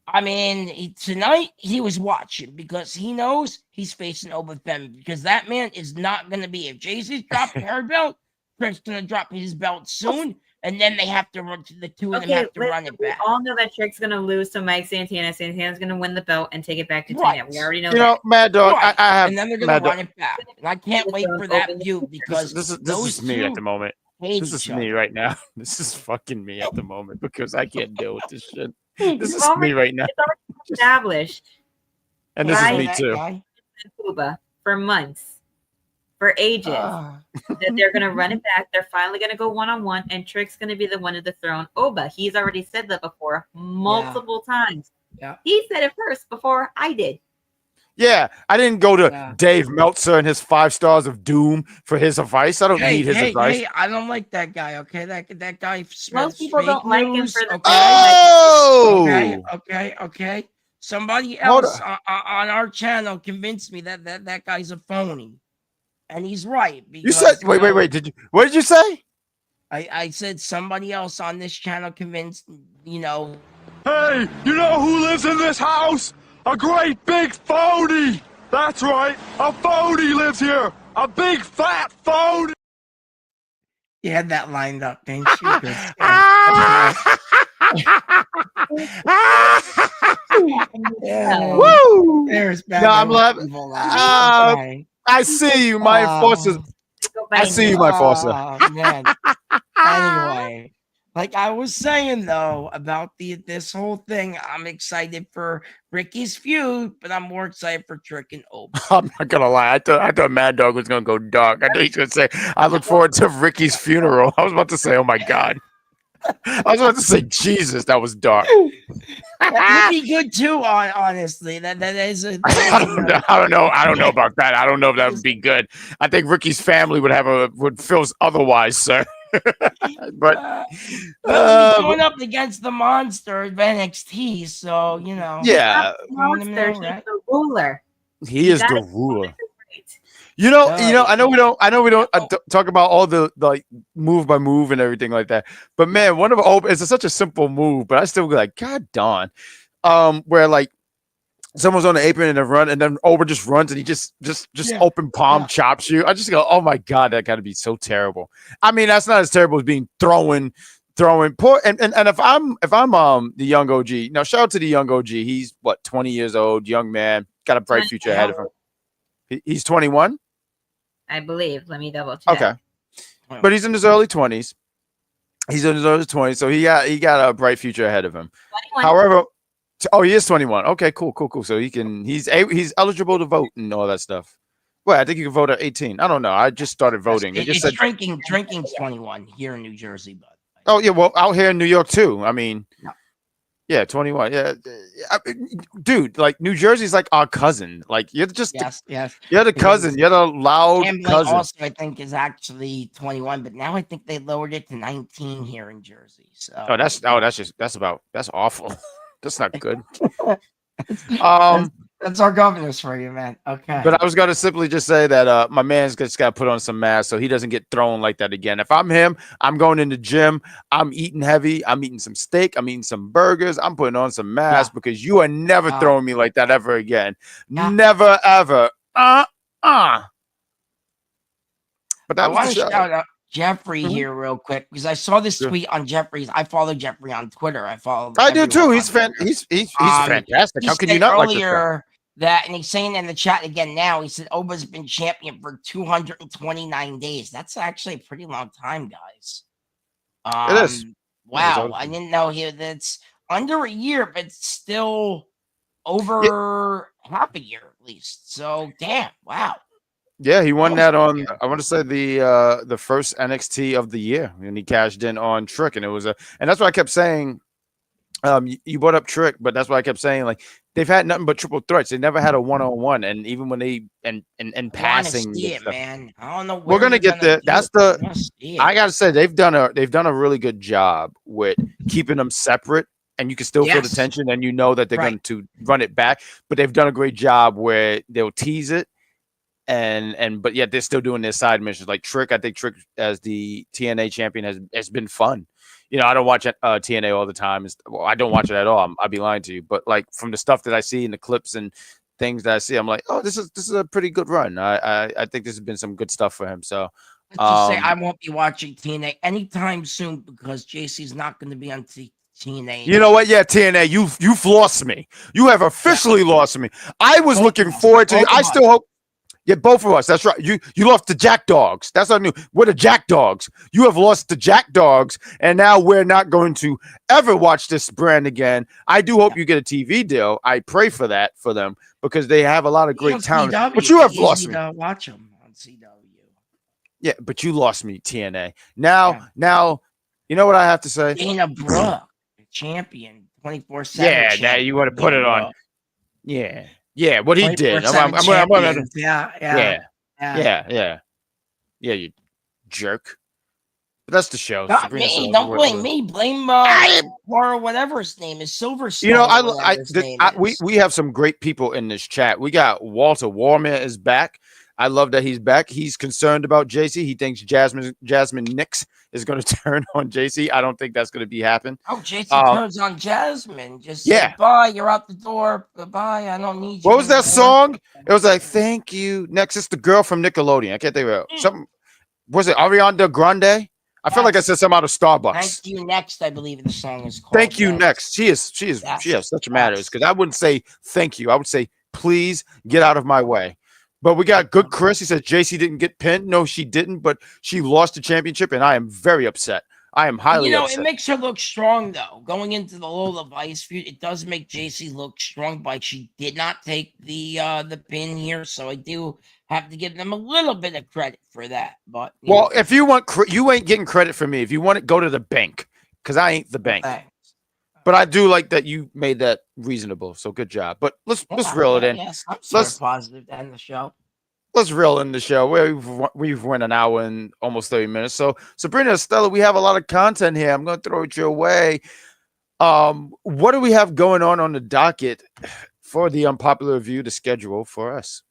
I mean, tonight he was watching because he knows he's facing Oba Femi because that man is not going to be. If Jacy's dropping her belt, Trick's going to drop his belt soon, and then they have to run to the two of them have to run it back. We all know that Trick's going to lose to Mike Santana. Santana's going to win the belt and take it back to TNA. We already know that. Mad Dog, right. I have, and then they're going to run it back. And I can't wait for that feud because this is me at the moment. hate This each is me other. right now. This is fucking me at the moment because I can't deal with this shit. This It's is already- me right now. It's already established. And this is Right. me That too. guy? And Cuba for months, for ages. That they're gonna run it back. They're finally gonna go one-on-one, and Trick's gonna be the one to dethrone Oba. He's already said that before multiple times. Yeah. He said it first before I did. Yeah, I didn't go to Yeah. Dave Meltzer and his 5 stars of doom for his advice. I don't need his advice. Hey, I don't like that guy. Okay, that guy spreads Most people fake don't like him news, for the okay? Oh, Okay. Somebody Hold else on our channel convinced me that guy's a phony, and he's right. you said because, you know, wait. What did you say? I said somebody else on this channel convinced, you know. Hey, you know who lives in this house? A great big phony! That's right, a phony lives here! A big fat phony! You had that lined up, didn't you? Good stuff. Yeah. Woo! There's No, I'm laughing. I see you, my enforcers. I see you, my enforcer. Man. Anyway, like I was saying though about this whole thing, I'm excited for Ricky's feud, but I'm more excited for Trick and Oba. I'm not gonna lie. I thought Mad Dog was gonna go dark. I thought he was gonna say, "I look forward to Ricky's funeral." I was about to say, "Oh my god." I was about to say, "Jesus, that was dark." That would be good too, honestly. That is a I don't know about that. I don't know if that would be good. I think Ricky's family would feel otherwise, sir. But going up against the monster of NXT, so you know. Yeah, Monster, he's the ruler. he is the ruler. You know. I know we don't talk about all the like move by move and everything like that. But man, one of it's such a simple move, but I still be like, God darn. Where like someone's on the apron and they run, and then Oba just runs and he just open palm chops you. I just go, oh my god, that got to be so terrible. I mean, that's not as terrible as being throwing poor. And if I'm the young OG, now shout out to the young OG. He's what, 20 years old, young man, got a bright future ahead of him. He's 21, I believe. Let me double check. okay, but he's in his early 20s. He's in his early 20s, so he got a bright future ahead of him. 21. However, he is 21. Okay, cool. So he's eligible to vote and all that stuff. Well, I think you can vote at 18. I don't know. I just started voting. It just said drinking's 21 here in New Jersey, but oh yeah, well out here in New York too. I mean, yeah, 21. Yeah, dude, like New Jersey's like our cousin. Like you're just yes. You're the cousin. You're the loud cousin. Also, I think is actually 21, but now I think they lowered it to 19 here in Jersey. So that's awful. That's not good. That's our governors for you, man. Okay. But I was gonna simply just say that my man's just got to put on some mass so he doesn't get thrown like that again. If I'm him, I'm going in the gym. I'm eating heavy. I'm eating some steak. I'm eating some burgers. I'm putting on some mass because you are never throwing me like that ever again. Never ever. But that was the show. Shout out Jeffrey here real quick because I saw this tweet on Jeffrey's. I follow Jeffrey on Twitter. I do too. He's fantastic. How can you not like this guy? That, and he's saying in the chat again now, he said Oba's been champion for 229 days. That's actually a pretty long time, guys. It is. Wow. I didn't know that's under a year, but still over half a year at least. So damn, wow. Yeah, he won that on I want to say the first NXT of the year, and he cashed in on Trick, and and that's what I kept saying. You brought up Trick, but that's why I kept saying like they've had nothing but triple threats. They never had a one-on-one, and even when they and passing, man. I don't know. We're gonna get there. That's I gotta say they've done a really good job with keeping them separate, and you can still feel the tension, and you know that they're going to run it back. But they've done a great job where they'll tease it, but yet they're still doing their side missions. Like Trick, I think Trick as the TNA champion has been fun. You know, I don't watch TNA all the time. I don't watch it at all. I'd be lying to you. But like from the stuff that I see in the clips and things that I see, I'm like, oh, this is a pretty good run. I think this has been some good stuff for him. So let's just say I won't be watching TNA anytime soon because JC's not going to be on TNA. You know what? Yeah, TNA, you've lost me. You have officially lost me. I was looking forward to. I still hope. Yeah, both of us. That's right. You lost to Jack Dogs. That's what I knew. We're the Jack Dogs. You have lost to Jack Dogs, and now we're not going to ever watch this brand again. I do hope you get a TV deal. I pray for that for them because they have a lot of great talent. But you have lost me. Watch them on CW. Yeah, but you lost me, TNA. Now, you know what I have to say? Dana Brooke, champion, 24/7. Yeah, now you want to put it on. Yeah, what he did. Yeah, you jerk. But that's the show. Not me. Don't blame me. Blame or whatever his name is, Silverstone. You know, we have some great people in this chat. We got Walter Warmer is back. I love that he's back. He's concerned about Jacy. He thinks Jasmine Nix is going to turn on Jacy. I don't think that's going to be happen. Oh, Jacy turns on Jasmine. Just say, bye. You're out the door. Goodbye. I don't need you. What was that song? It was like, thank you. Next, it's the girl from Nickelodeon. I can't think of it. Something. Was it Ariana Grande? I feel like I said something out of Starbucks. Thank you next. I believe the song is called. Thank you next. She has such matters because I wouldn't say thank you. I would say please get out of my way. But we got good Chris. He says Jacy didn't get pinned. No, she didn't, but she lost the championship, and I am very upset. I am highly upset. It makes her look strong, though. Going into the Lola Vice feud, it does make Jacy look strong, but she did not take the pin here, so I do have to give them a little bit of credit for that. But if you want, you ain't getting credit from me. If you want it, go to the bank, because I ain't the bank. Thanks. But I do like that you made that reasonable. So good job. But let's reel it in. Yes, I'm so positive to end the show. Let's reel in the show. We've went an hour and almost 30 minutes. So Sabrina, Stella, we have a lot of content here. I'm going to throw it your way. What do we have going on the docket for the unpopular review, the schedule for us?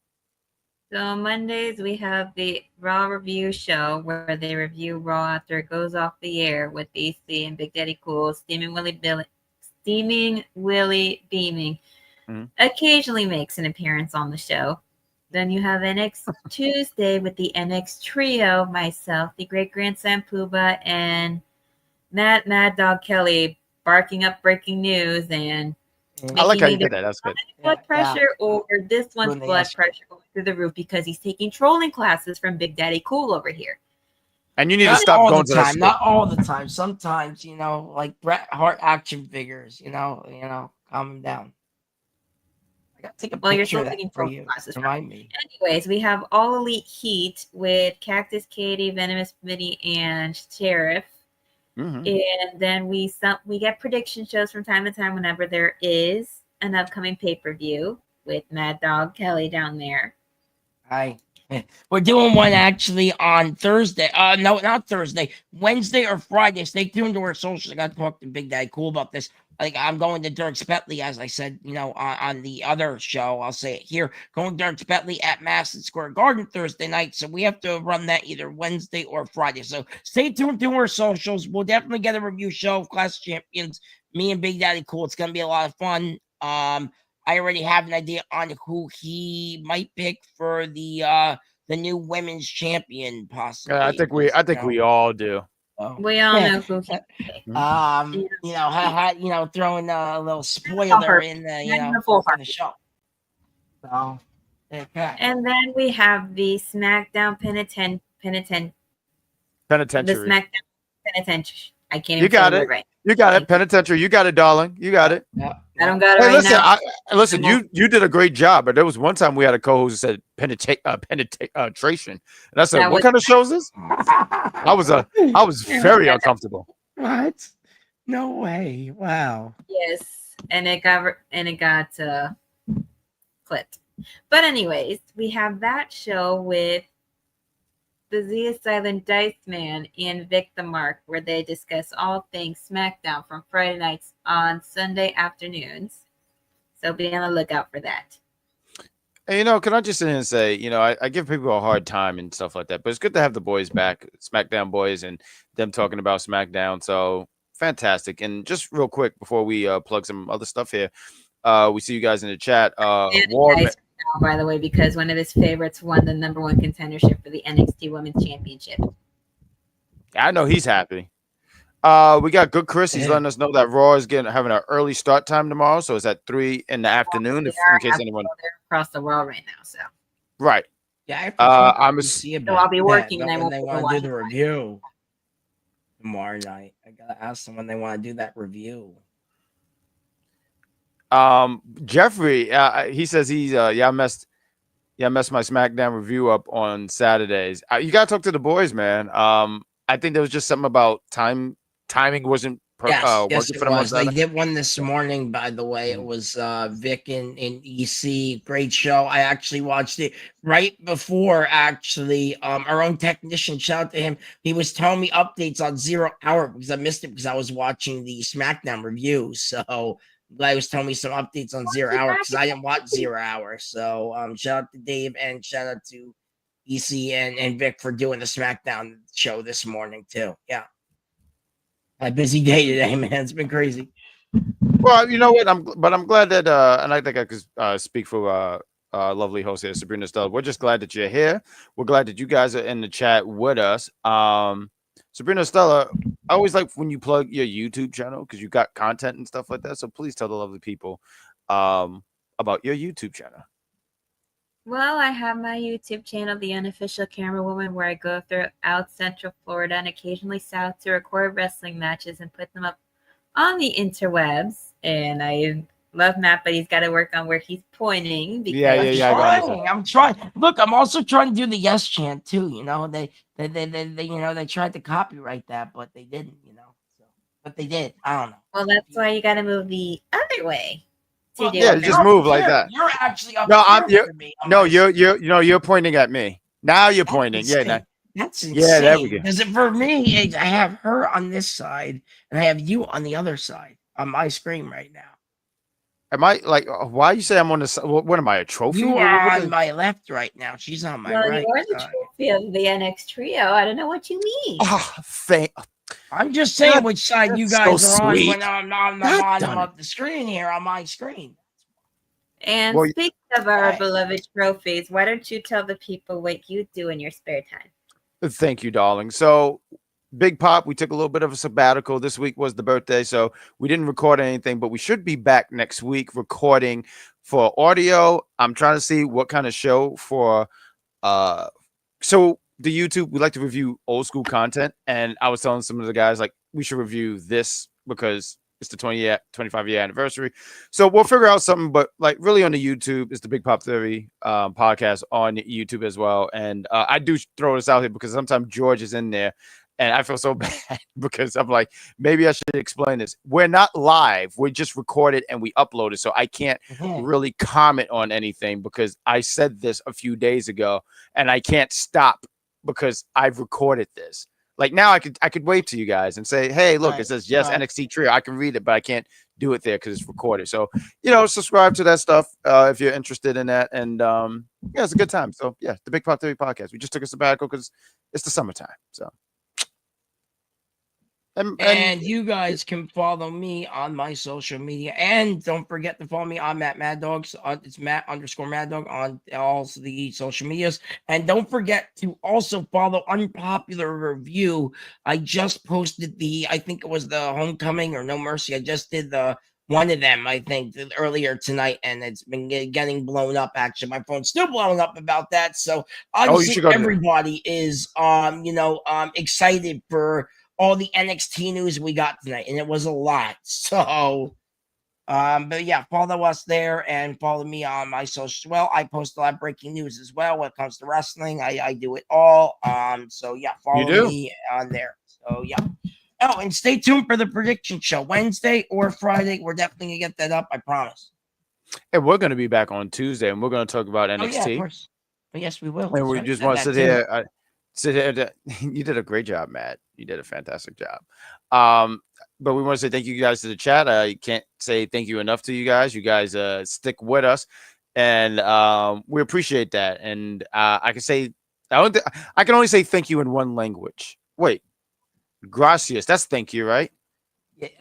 So Mondays we have the Raw review show where they review Raw after it goes off the air with BC and Big Daddy Cool, Steaming Willie Beaming. Occasionally makes an appearance on the show. Then you have NX Tuesday with the NX Trio, myself, the Great Grandson Pooba, and Mad Dog Kelly barking up breaking news and I like how you did that. That's good. Blood pressure or this one's blood pressure going through the roof because he's taking trolling classes from Big Daddy Cool over here. And you need to stop going to that. Not all the time. Sometimes, like Bret Hart action figures, calm him down. I got to take a picture you're still of that taking for trolling you. classes. Remind me. Anyways, we have All Elite Heat with Cactus Katie, Venomous Minnie, and Sheriff. And then we get prediction shows from time to time whenever there is an upcoming pay-per-view with Mad Dog Kelly down there. Hi. We're doing one actually on Thursday. No, not Thursday. Wednesday or Friday. Stay tuned to our socials. I got to talk to Big Daddy Cool about this. Like I'm going to Dirk Spetley, as I said, on the other show. I'll say it here. Going to Dirk Spetley at Madison Square Garden Thursday night. So we have to run that either Wednesday or Friday. So stay tuned to our socials. We'll definitely get a review show of Clash of Champions. Me and Big Daddy Cool. It's gonna be a lot of fun. I already have an idea on who he might pick for the new women's champion, possibly. I think we all do. We all know who. Throwing a little spoiler in the show. So, okay. And then we have the SmackDown Penitentiary. The SmackDown Penitentiary. I can't even. You got it. Right. You got it. Penitentiary. You got it, darling. You got it. Yeah. I don't got it now. Listen, you did a great job, but there was one time we had a co-host who said penetration, and I said, "What kind of show is this?" I was very uncomfortable. What? No way! Wow. Yes, and it got clipped. But anyways, we have that show with the Zia Silent Dice Man and Vic the Mark, where they discuss all things SmackDown from Friday nights on Sunday afternoons. So be on the lookout for that. And, can I just sit here and say, I give people a hard time and stuff like that, but it's good to have the boys back, SmackDown boys, and them talking about SmackDown. So fantastic. And just real quick before we plug some other stuff here, we see you guys in the chat. By the way, because one of his favorites won the #1 contendership for the NXT Women's Championship. I know he's happy. We got good Chris. He's letting us know that Raw is having an early start time tomorrow, so it's at 3 in the afternoon. In case anyone they're across the world right now, so right. Yeah, I have to talk I'm to a, DC So I'll about be that. working and About I when won't they be want to do watching. the review tomorrow night. I gotta ask them when they want to do that review. Jeffrey. He says he's I messed my SmackDown review up on Saturdays. You gotta talk to the boys, man. I think there was just something about timing wasn't Yes, working it for them on was. They Saturday. did one this morning, by the way. It was Vic and EC. Great show. I actually watched it right before our own technician, shout out to him. He was telling me updates on 0 Hour because I missed it because I was watching the SmackDown review. So Glad was telling me some updates on 0 Hour because I didn't watch 0 Hour. So shout out to Dave and shout out to EC and Vic for doing the SmackDown show this morning too. Yeah. A busy day today, man. It's been crazy. Well, you know what? I'm glad that and I think I could speak for lovely host here, Sabrina Stella. We're just glad that you're here. We're glad that you guys are in the chat with us. Sabrina Stella, I always like when you plug your YouTube channel because you got content and stuff like that. So please tell the lovely people about your YouTube channel. Well, I have my YouTube channel, The Unofficial Camera Woman, where I go throughout Central Florida and occasionally south to record wrestling matches and put them up on the interwebs. And I love Matt, but he's got to work on where he's pointing. Because I'm trying. Look, I'm also trying to do the yes chant too. You know, they they tried to copyright that, but they didn't. You know, so, but they did. I don't know. Well, that's why you got to move the other way. Well, yeah, just move like that. You're actually up no, here for me. You're pointing at me. Now you're pointing. Insane. Yeah, that's insane. Yeah, there we go. Because for me, I have her on this side and I have you on the other side on my screen right now. Am I like? Why you say I'm on the side? What am I, a trophy? You are on my left right now. She's on my right. You're the trophy of the NX trio. I don't know what you mean. Oh, I'm just saying which side you guys so are on sweet. when I'm on the bottom of the screen here on my screen. And speaking of our beloved trophies, why don't you tell the people what you do in your spare time? Thank you, darling. So, Big Pop, we took a little bit of a sabbatical. This week was the birthday, so we didn't record anything, but we should be back next week recording for audio. I'm trying to see what kind of show for so the YouTube, we like to review old school content, and I was telling some of the guys like we should review this because it's the 25-year anniversary. So we'll figure out something, but like really on the YouTube, it's the Big Pop Theory podcast on YouTube as well. And I do throw this out here because sometimes George is in there and I feel so bad because I'm like, maybe I should explain this. We're not live. We just recorded and we uploaded. So I can't really comment on anything because I said this a few days ago and I can't stop because I've recorded this. Like now I could wave to you guys and say, hey, look, it says yes, NXT Trio. I can read it, but I can't do it there because it's recorded. So, subscribe to that stuff if you're interested in that. And yeah, it's a good time. So yeah, the Big Pop Theory podcast. We just took a sabbatical because it's the summertime. So and you guys can follow me on my social media. And don't forget to follow me on Matt Mad Dogs. It's Matt_Mad Dog on all the social medias. And don't forget to also follow Unpopular Review. I just posted I think it was the Homecoming or No Mercy. I just did one of them, I think, earlier tonight, and it's been getting blown up. Actually, my phone's still blowing up about that. So obviously, everybody is, excited for all the NXT news we got tonight, and it was a lot. So, but yeah, follow us there and follow me on my socials as well. I post a lot of breaking news as well when it comes to wrestling. I do it all. So yeah, follow me on there. So yeah. Oh, and stay tuned for the prediction show Wednesday or Friday. We're definitely gonna get that up. I promise. And we're gonna be back on Tuesday, and we're gonna talk about NXT. Oh, yeah, of course. Oh, yes, we will. And we just want to sit here. You did a great job, Matt. You did a fantastic job. But we want to say thank you guys to the chat. I can't say thank you enough to you guys. You guys stick with us, and we appreciate that. And I can only say thank you in one language. Wait, gracias. That's thank you, right?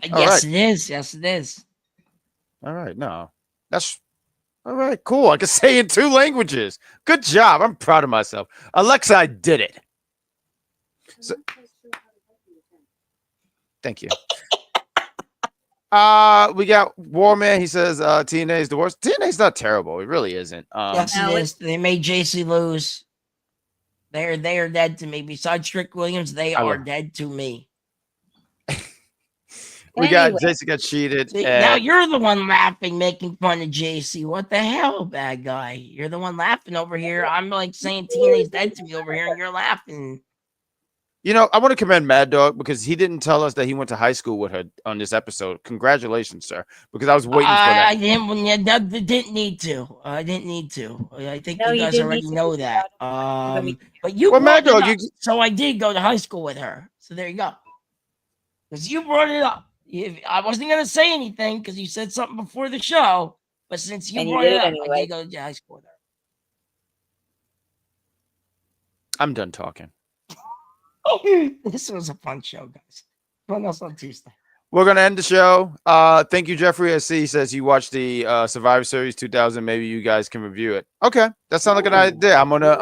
Yes, it is. Yes, it is. All right. No, that's all right. Cool. I can say in 2 languages. Good job. I'm proud of myself. Alexa, I did it. So, thank you. We got Warman. He says TNA is the worst. TNA is not terrible. It really isn't. Yes, it is. They made Jacy lose. They are dead to me. Besides Trick Williams, they I are love- dead to me. We got Anyway. Jacy got cheated. See, now you're the one laughing, making fun of JC. What the hell, bad guy? You're the one laughing over here. I'm like saying TNA's dead to me over here, and you're laughing. You know, I want to commend Mad Dog because he didn't tell us that he went to high school with her on this episode. Congratulations, sir. Because I was waiting for that. I didn't need to. I didn't need to. I think No, you you guys didn't already need to know do that. that. But you Well, brought Mad Dog, it up, so I did go to high school with her. So there you go. Because you brought it up. I wasn't gonna say anything because you said something before the show, but since you And you brought did it it up, I anyway. did go to high school with her. I'm done talking. This was a fun show, guys. Fun else on Tuesday. We're gonna end the show. Thank you, Jeffrey. I see he says you watched the Survivor Series 2000. Maybe you guys can review it. Okay, that sounds like an idea. I'm gonna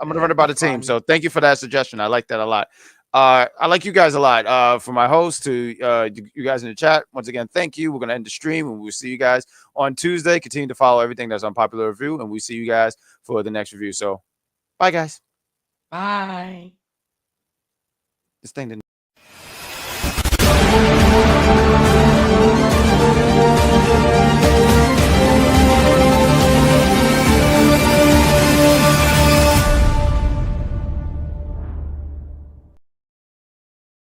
run it by the team. So thank you for that suggestion. I like that a lot. I like you guys a lot. For my host to you guys in the chat. Once again, thank you. We're gonna end the stream and we'll see you guys on Tuesday. Continue to follow everything that's on Popular Review, and we see you guys for the next review. So, bye, guys. Bye. This thing didn't.